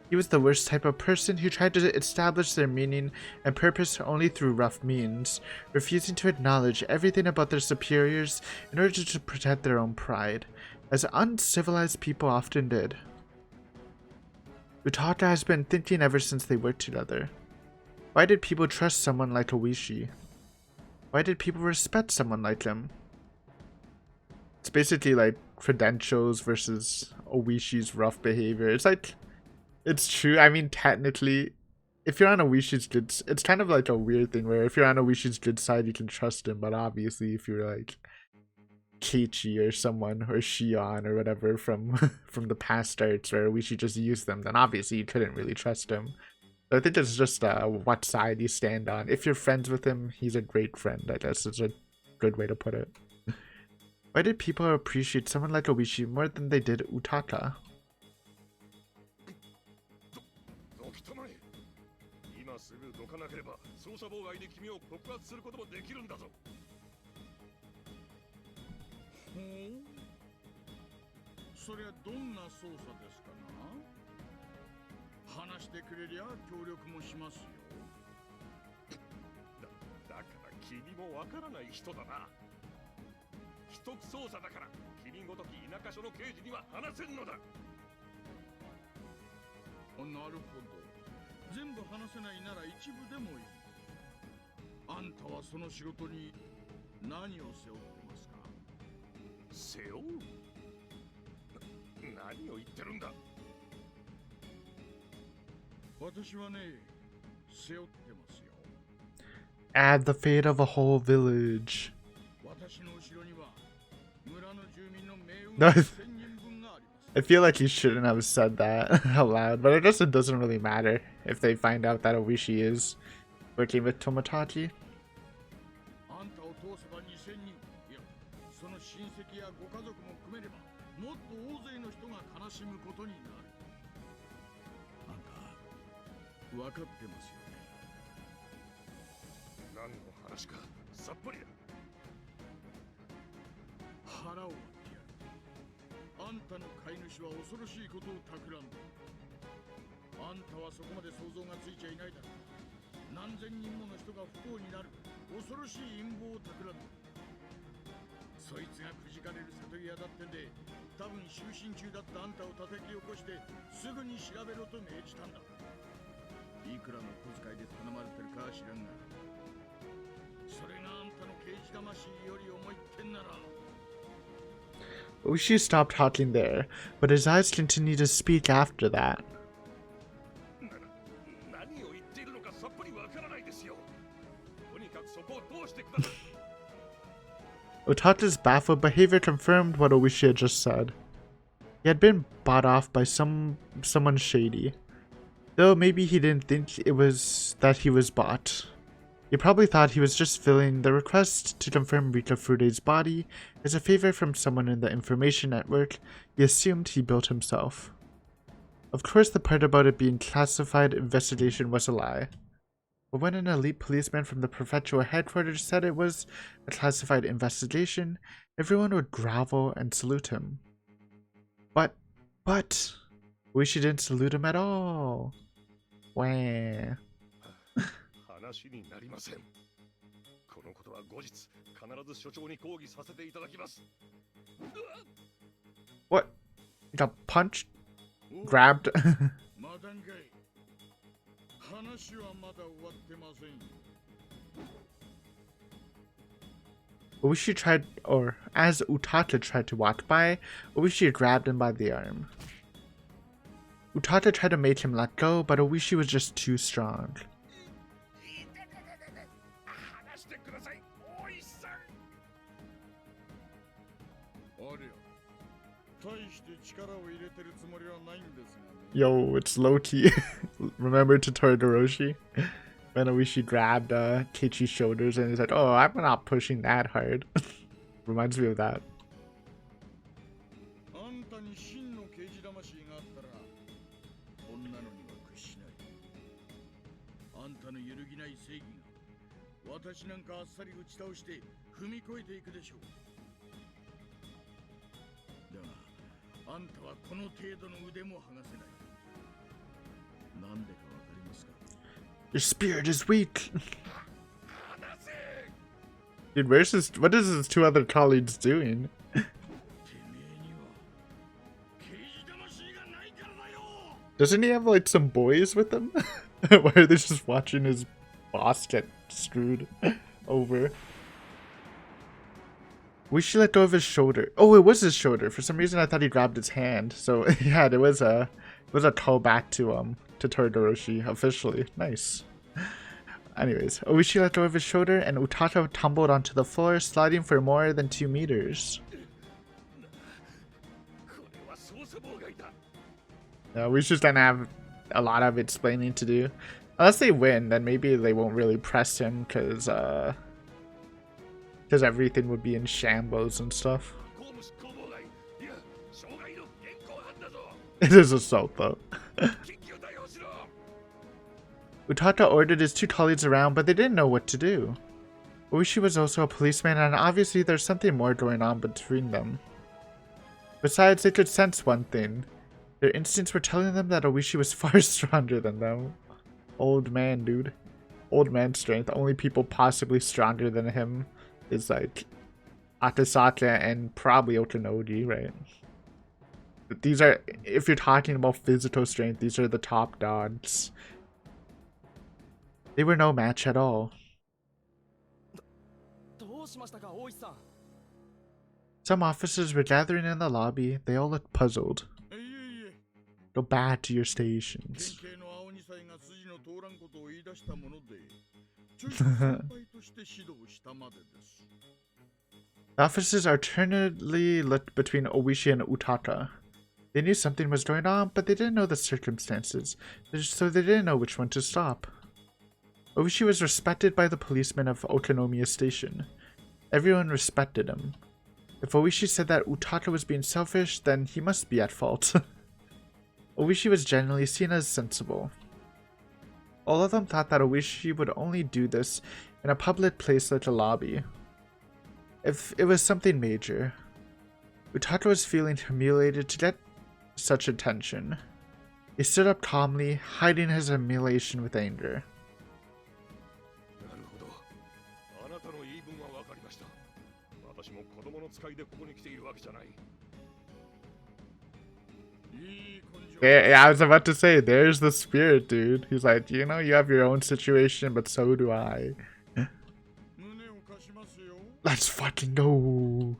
He was the worst type of person who tried to establish their meaning and purpose only through rough means, refusing to acknowledge everything about their superiors in order to protect their own pride, as uncivilized people often did. Utaka has been thinking ever since they worked together. Why did people trust someone like Oishi? Why did people respect someone like him? It's basically like credentials versus Oishi's rough behavior. It's like, it's true. I mean, technically, if you're on Oishi's good, it's kind of like a weird thing where if you're on Oishi's good side, you can trust him. But obviously, if you're like Keiichi or someone, or Shion or whatever from from the past arts where Oishi just used them, then obviously you couldn't really trust him. So I think it's just what side you stand on. If you're friends with him, he's a great friend, I guess is a good way to put it. Why did people appreciate someone like Oishi more than they did Utaka? 今すぐどかなければ捜査妨害で君を告発することもできるんだぞ。ほうそりゃどんな操作ですかな。話してくれりゃ協力もしますよ。だから君もわからない人だな。秘匿捜査だから君ごとき田舎署の刑事には話せんのだ。なるほど。全部話せないなら一部でもいい。あんたはその仕事に何を背負ってますか。背負う？何を言ってるんだ。私はね、背負ってますよ。Add the fate of a whole village. 私の後ろには村の住民の命運 No, 1000人分があります。I feel like you shouldn't have said that out loud, but I guess it doesn't really matter if they find out that Oishi is working with Tomotachi. あんたを通せば2000人、いや、その親戚やご家族も含めれば、もっと大勢の人が悲しむことになる。あんた、分かってますよね。何の話かさっぱりだ。腹を割ってやる。あんたの飼い主は恐ろしいことを企んで。あんたはそこまで想像がついちゃいないだろう。何千人もの人が不幸になる恐ろしい陰謀を企んで。そいつがくじかれる里屋だってんで、多分就寝中だったあんたを叩き起こしてすぐに調べろと命じたんだ。いくらの小遣いで頼まれてるかは知らんが、それがあんたの刑事魂より重いってんなら。Oishi stopped talking there, but his eyes continued to speak after that. 何を言っているのかさっぱりわからないですよ。とにかくそこを通してください。Otata's baffled behavior confirmed what Oishi had just said. He had been bought off by someone shady. Though maybe he didn't think it was that he was bought. He probably thought he was just filling the request to confirm Rika Fude's body as a favor from someone in the information network he assumed he built himself. Of course, the part about it being classified investigation was a lie. But when an elite policeman from the prefectural headquarters said it was a classified investigation, everyone would grovel and salute him. But, Oishi didn't salute him at all. Wah. 話になりません。このことは後日必ず所長に抗議させていただきます。What? He got punched? Grabbed? まだんかい。話はまだ終わってません。Oishi tried, or as Utata tried to walk by, Oishi grabbed him by the arm. Utata tried to make him let go, but Oishi was just too strong. 話してください、大石さん。あれよ。大して力を入れてるつもりはないんですがね。Yo, it's low-key. Remember to Todoroshi? When Oishi grabbed Keiichi's shoulders and he said, "Oh, I'm not pushing that hard." Reminds me of that. あんたに真の刑事魂があったら、こんなのには屈しない。あんたの揺るぎない正義が、私なんかあっさり打ち倒して踏み越えていくでしょう。だが、あんたはこの程度の腕も剥がせない。なんでかわかりますか？ Your spirit is weak. Dude, what is his two other colleagues doing? Doesn't he have like some boys with him? Why are they just watching his boss get screwed over? We should let go of his shoulder. Oh, it was his shoulder. For some reason I thought he grabbed his hand. So yeah, it was a callback to Todoroshi officially. Nice. Anyways, Oishi let go of his shoulder and Utata tumbled onto the floor, sliding for more than 2 meters. Oishi's gonna have a lot of explaining to do. Unless they win, then maybe they won't really press him because everything would be in shambles and stuff. It is assault though. Utata ordered his two colleagues around, but they didn't know what to do. Oishi was also a policeman, and obviously there's something more going on between them. Besides, they could sense one thing. Their instincts were telling them that Oishi was far stronger than them. Old man, dude. Old man strength. Only people possibly stronger than him is like Akasaka and probably Otonogi, right? But these are, if you're talking about physical strength, these are the top dogs. They were no match at all. Some officers were gathering in the lobby. They all looked puzzled. Go back to your stations. The officers alternately looked between Oishi and Utaka. They knew something was going on, but they didn't know the circumstances, so they didn't know which one to stop. Oishi was respected by the policemen of Otonomiya Station. Everyone respected him. If Oishi said that Utaka was being selfish, then he must be at fault. Oishi was generally seen as sensible. All of them thought that Oishi would only do this in a public place like a lobby. If it was something major. Utaka was feeling humiliated to get such attention. He stood up calmly, hiding his humiliation with anger. Yeah, I was about to say, there's the spirit, dude. He's like, you know, you have your own situation, but so do I. Let's fucking go.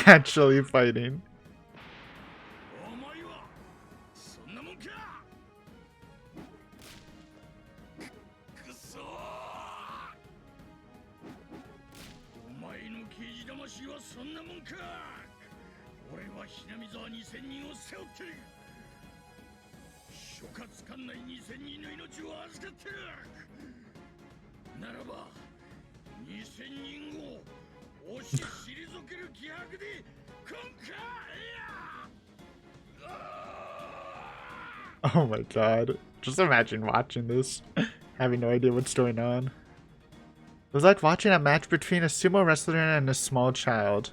Actually fighting. Oh my god. Just imagine watching this, having no idea what's going on. It was like watching a match between a sumo wrestler and a small child.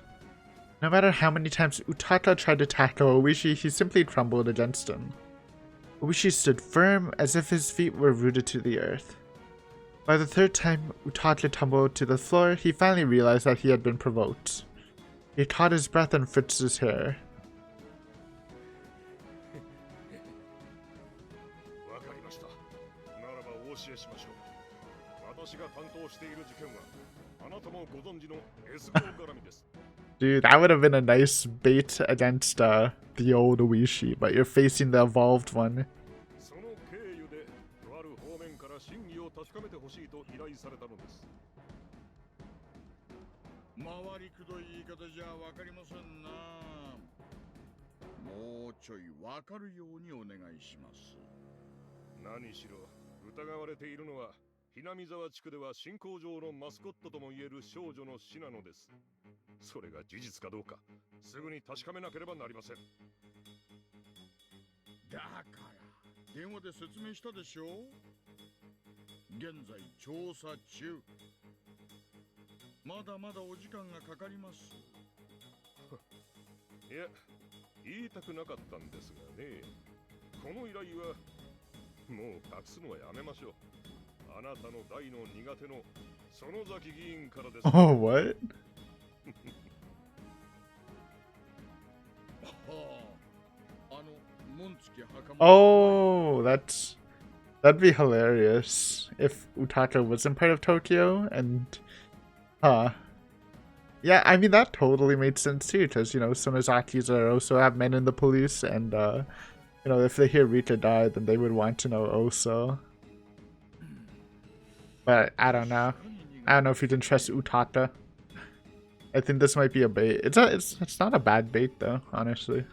No matter how many times Utaka tried to tackle Oishi, he simply crumbled against him. Oishi stood firm as if his feet were rooted to the earth. By the third time Utaka tumbled to the floor, he finally realized that he had been provoked. He caught his breath and fixed his hair. Dude, that would have been a nice bait against the old Oishi, but you're facing the evolved one. Oh, what? Oh, that'd be hilarious if Utaka wasn't part of Tokyo and yeah, I mean that totally made sense too, because you know Sonozakis are also have men in the police, and you know if they hear Rika died, then they would want to know also. But I don't know. I don't know if you can trust Utaka. I think this might be a bait. It's not a bad bait though, honestly.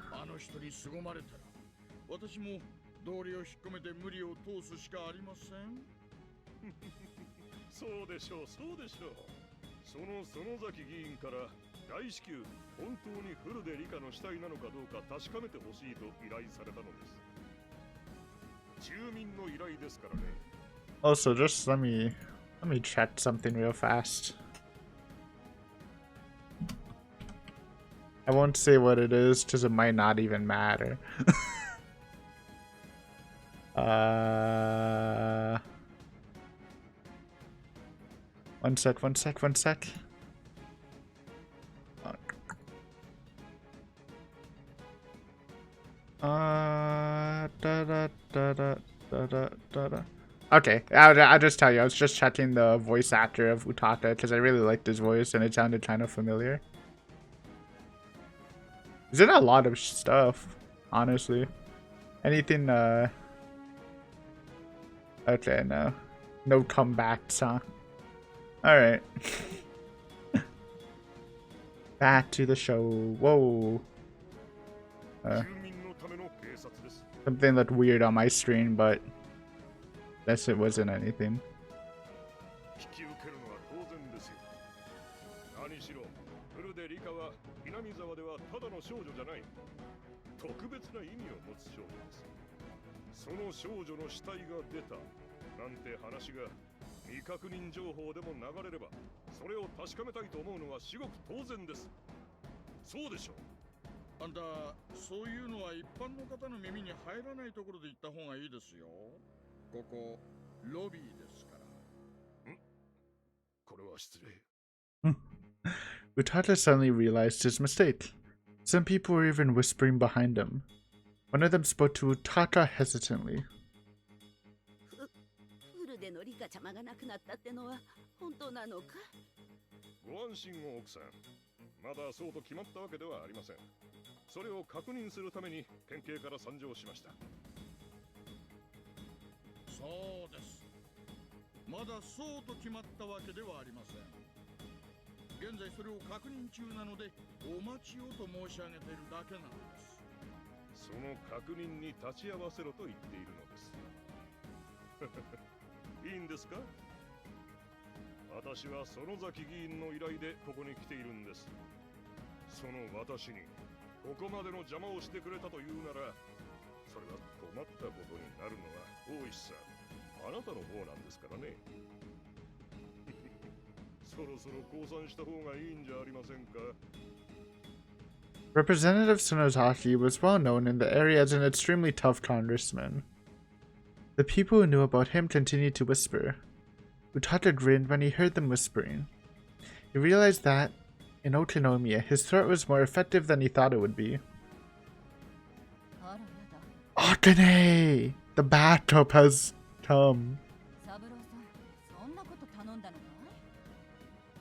Also, just let me check something real fast. I won't say what it is because it might not even matter. One sec. Okay, I'll just tell you. I was just checking the voice actor of Utaka because I really liked his voice and it sounded kind of familiar. He's in a lot of stuff, honestly. Anything, okay, no comebacks, huh? Alright. Back to the show. Whoa. Something looked weird on my screen, but guess it wasn't anything. 引き受けるのは当然ですよ。何しろ、フルでリカは南沢ではただの少女じゃない。特別な意味を持つ少女です。その少女の死体が出たなんて話が未確認情報でも流れれば、それを確かめたいと思うのは至極当然です。そうでしょう。あんた、そういうのは一般の方の耳に入らないところで言った方がいいですよ。ここ、ロビーですから。これは失礼。Utada suddenly realized his mistake. Some people were even whispering behind him. One of them spoke to Utaka hesitantly. フルでのリカちゃまが亡くなったってのは本当なのか？ご安心を奥さん。まだそうと決まったわけではありません。それを確認するために県警から参上しました。そうです。まだそうと決まったわけではありません。現在それを確認中なのでお待ちをと申し上げているだけなのです。その確認に立ち会わせろと言っているのです。いいんですか？私は園崎議員の依頼でここに来ているんです。その私にここまでの邪魔をしてくれたというなら、それは困ったことになるのは大石さん、あなたの方なんですからね。そろそろ降参した方がいいんじゃありませんか。Representative Tsunozaki was well known in the area as an extremely tough congressman. The people who knew about him continued to whisper. Utaka grinned when he heard them whispering. He realized that, in Okinomiya, his threat was more effective than he thought it would be. Akane! The bathtub has come.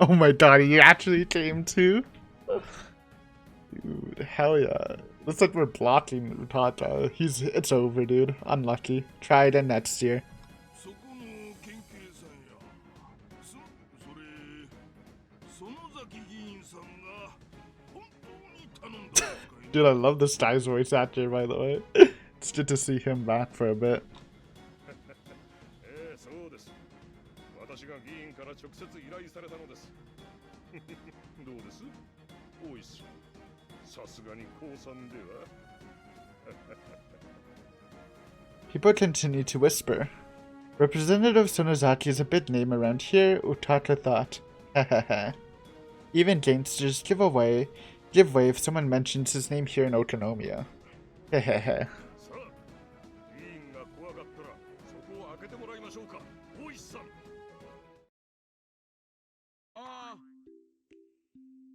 Oh my god, he actually came too? Dude, hell yeah. Looks like we're blocking Utaka. It's over, dude. Unlucky. Try again next year. Dude, I love this guy's voice actor, by the way. It's good to see him back for a bit. そうです。私が議員から直接依頼されたのです。どうです？大石。さすがに降参では。People continue to whisper. Representative Sonozaki is a big name around here, Utaka thought. Hehehe. Even gangsters give way if someone mentions his name here in Okinomiya. Hehehe.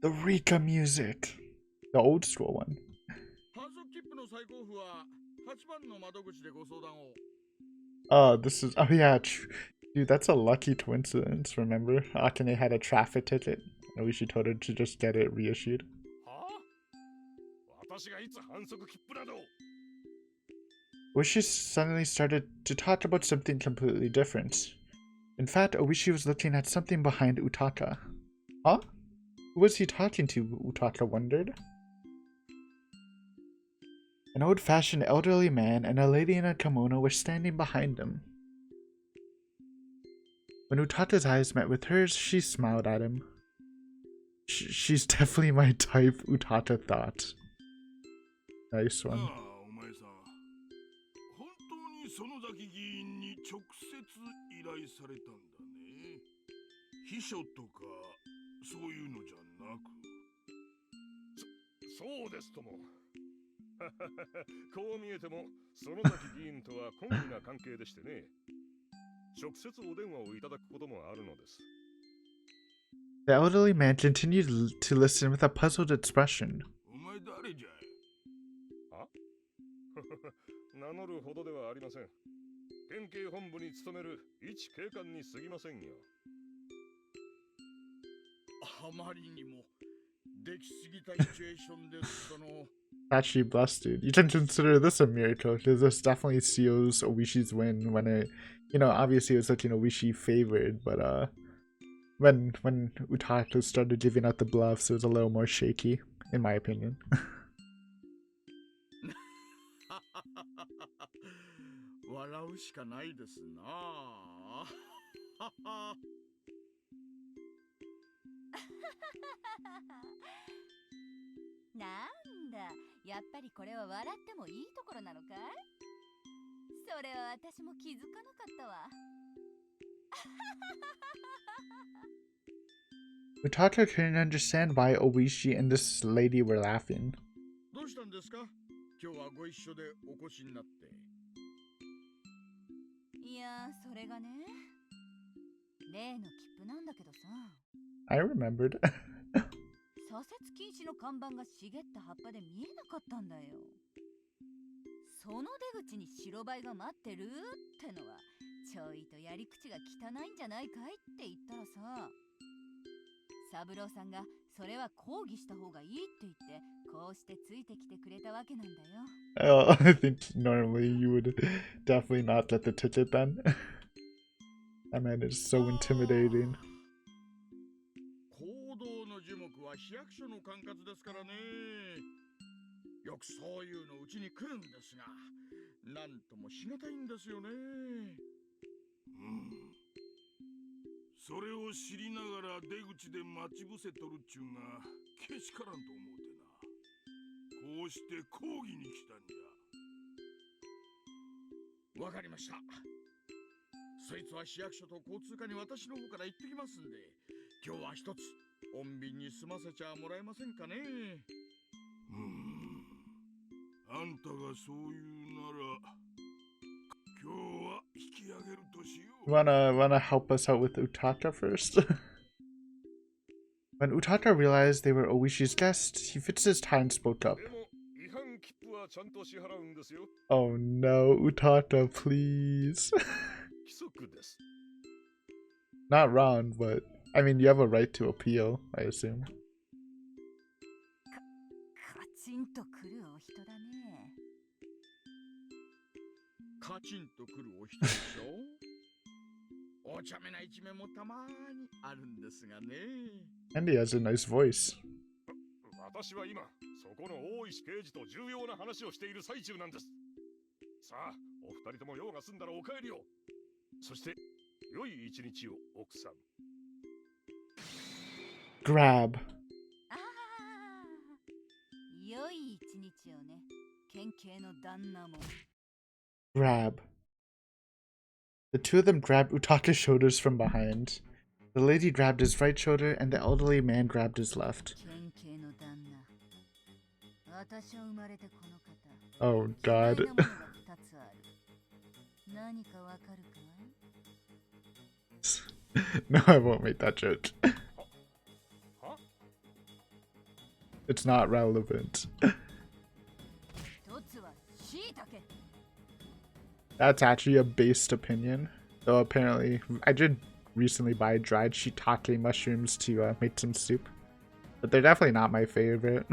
The Rika music. The old school one. Oh, this is... Oh yeah, dude, that's a lucky coincidence, remember? Akane had a traffic ticket. And Oishi told her to just get it reissued. Oishi suddenly started to talk about something completely different. In fact, Oishi was looking at something behind Utaka. Huh? Who was he talking to? Utaka wondered. An old-fashioned elderly man and a lady in a kimono were standing behind him. When Utaka's eyes met with hers, she smiled at him. She's definitely my type, Utaka thought. Nice one. 頼されたんだね。秘書とかそういうのじゃなく。そうですとも。こう見えても園崎議員とは懇意な関係でしてね。直接お電話をいただくこともあるのです。 The elderly man continued to listen with a puzzled expression. お前誰じゃい？あ名乗るほどではありません。県警本部に勤める一警官に過ぎませんよ。あまりにもできすぎたシチュエーションです。Actually busted. You can consider this a miracle because this definitely seals Owishi's win when it, obviously it was looking Owishi favored, but when Utaka started giving out the bluffs, it was a little more shaky, in my opinion. 笑うしかないですな。なんだ、やっぱりこれは笑ってもいいところなのかい？それは私も気づかなかったわ。Utaka couldn't understand why Owishi and this lady were laughing. どうしたんですか？今日はご一緒でお越しになって。いや、それがね、例の切符なんだけどさ。I remembered. 左折禁止の看板が茂った葉っぱで見えなかったんだよ。その出口に白バイが待ってるってのはちょいとやり口が汚いんじゃないかいって言ったらさ、三郎さんがそれは抗議した方がいいって言ってこうしてついてきてくれたわけなんだよ。I think normally you would definitely not get the ticket then. That man is so intimidating. 行動の樹木は市役所の管轄ですからね。よくそういうのうちに来るんですが、なんともしがたいんですよね。それを知りながら出口で待ち伏せとるっちゅうがけしからんと思うてな。こうして抗議に来たんじゃ。わかりました。そいつは市役所と交通課に私の方から行ってきますんで、今日は一つ穏便に済ませちゃもらえませんかね。あんたがそう言うなら今日は引き上げるとしよう。Wanna help us out with Utaka first? When Utaka realized they were Owishi's guests, he fixed his tie and spoke up. でも違反切符はちゃんと支払うんですよ。 Oh no, Utaka, please. 規則です。 Not wrong, but I mean, you have a right to appeal, I assume. カチンとくるお人だね。カチンとくるお人でしょ。お茶目な一面もたまにあるんですがね。 And he has a nice voice. 私は今そこの大石刑事と重要な話をしている最中なんです。さあ、お二人とも用が済んだらお帰りを。そして良い一日を、奥さん。 Grab. ああ、良い一日をね、県警の旦那も。Grab. The two of them grabbed Utaka's shoulders from behind. The lady grabbed his right shoulder, and the elderly man grabbed his left. 県警の旦那。私は生まれてこの方。Oh god. 嫌いなものが二つある。何かわかるかい？ No, I won't make that joke. It's not relevant. 一つは椎茸。 That's actually a based opinion. Though apparently, I did recently buy dried shiitake mushrooms to make some soup. But they're definitely not my favorite.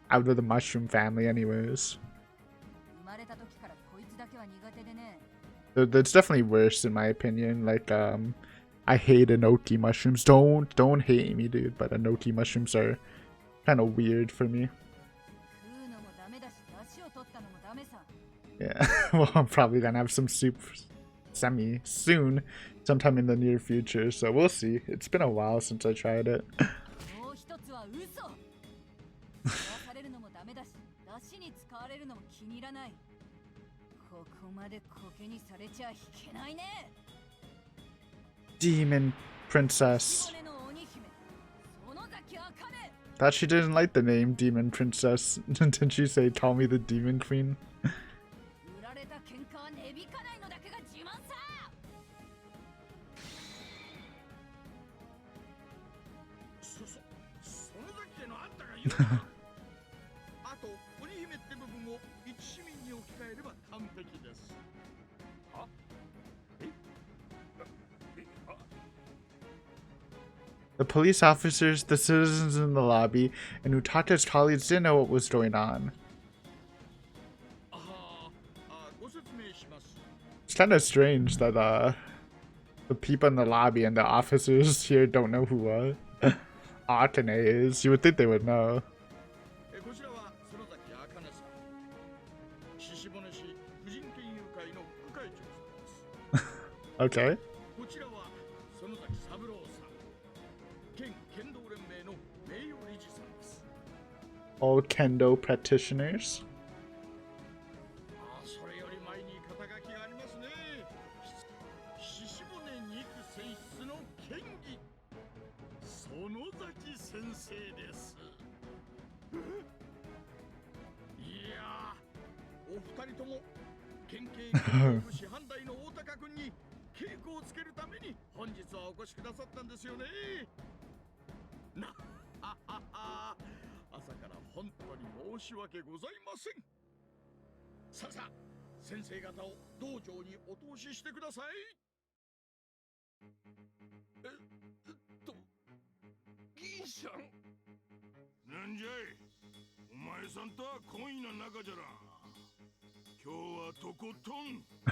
Out of the mushroom family anyways. 生まれた時からこいつだけは苦手でね。That's definitely worse in my opinion. Like, I hate enoki mushrooms. Don't hate me, dude. But enoki mushrooms are kind of weird for me. 食うのもダメだし、出汁を取ったのもダメさ。 Yeah, well, I'm probably gonna have some soup soon, sometime in the near future. So we'll see. It's been a while since I tried it. もう一つは嘘。吸わされるのもダメだし、出汁に使われるのも気に入らない。ここまでコケにされちゃいけないね。Demon Princess. Thought she didn't like the name Demon Princess. Didn't she say, call me the Demon Queen? The police officers, the citizens in the lobby, and Utata's colleagues didn't know what was going on. It's kind of strange that the people in the lobby and the officers here don't know who Akane is. You would think they would know. Okay. All kendo practitioners.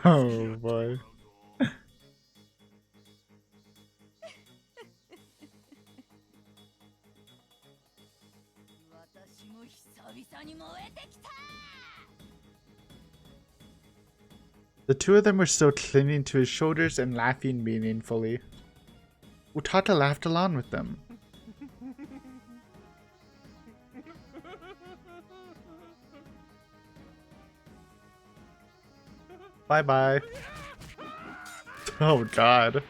Oh boy. The two of them were still clinging to his shoulders and laughing meaningfully. Utata laughed along with them. Bye bye. Oh god.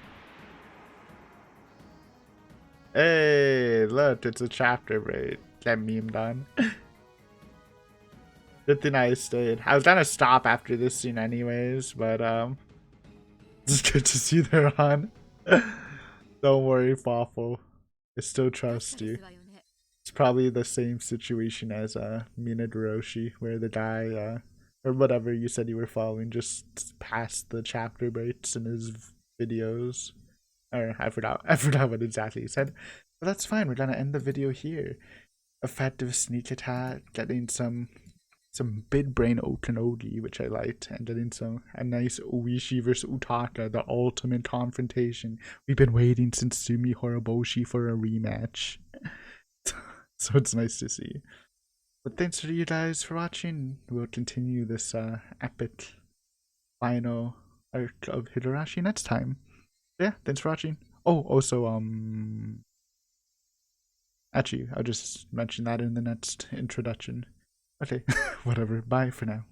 Hey, look, it's a chapter break. Get meme done. Good thing I stayed. I was gonna stop after this scene anyways, but it's good to see they're on. Don't worry, Fawful. I still trust you. It's probably the same situation as Minaduroshi, where the guy or whatever you said you were following just passed the chapter breaks in his videos. Or I forgot what exactly he said. But that's fine, we're gonna end the video here. Effective sneak attack, getting some big brain Okanogi, which I liked, and getting a nice Oishi versus Utaka, the ultimate confrontation. We've been waiting since Sumi Horoboshi for a rematch. So it's nice to see. But thanks to you guys for watching. We'll continue this epic final arc of Higurashi next time. Yeah, thanks for watching. Oh, also, actually, I'll just mention that in the next introduction. Okay, whatever. Bye for now.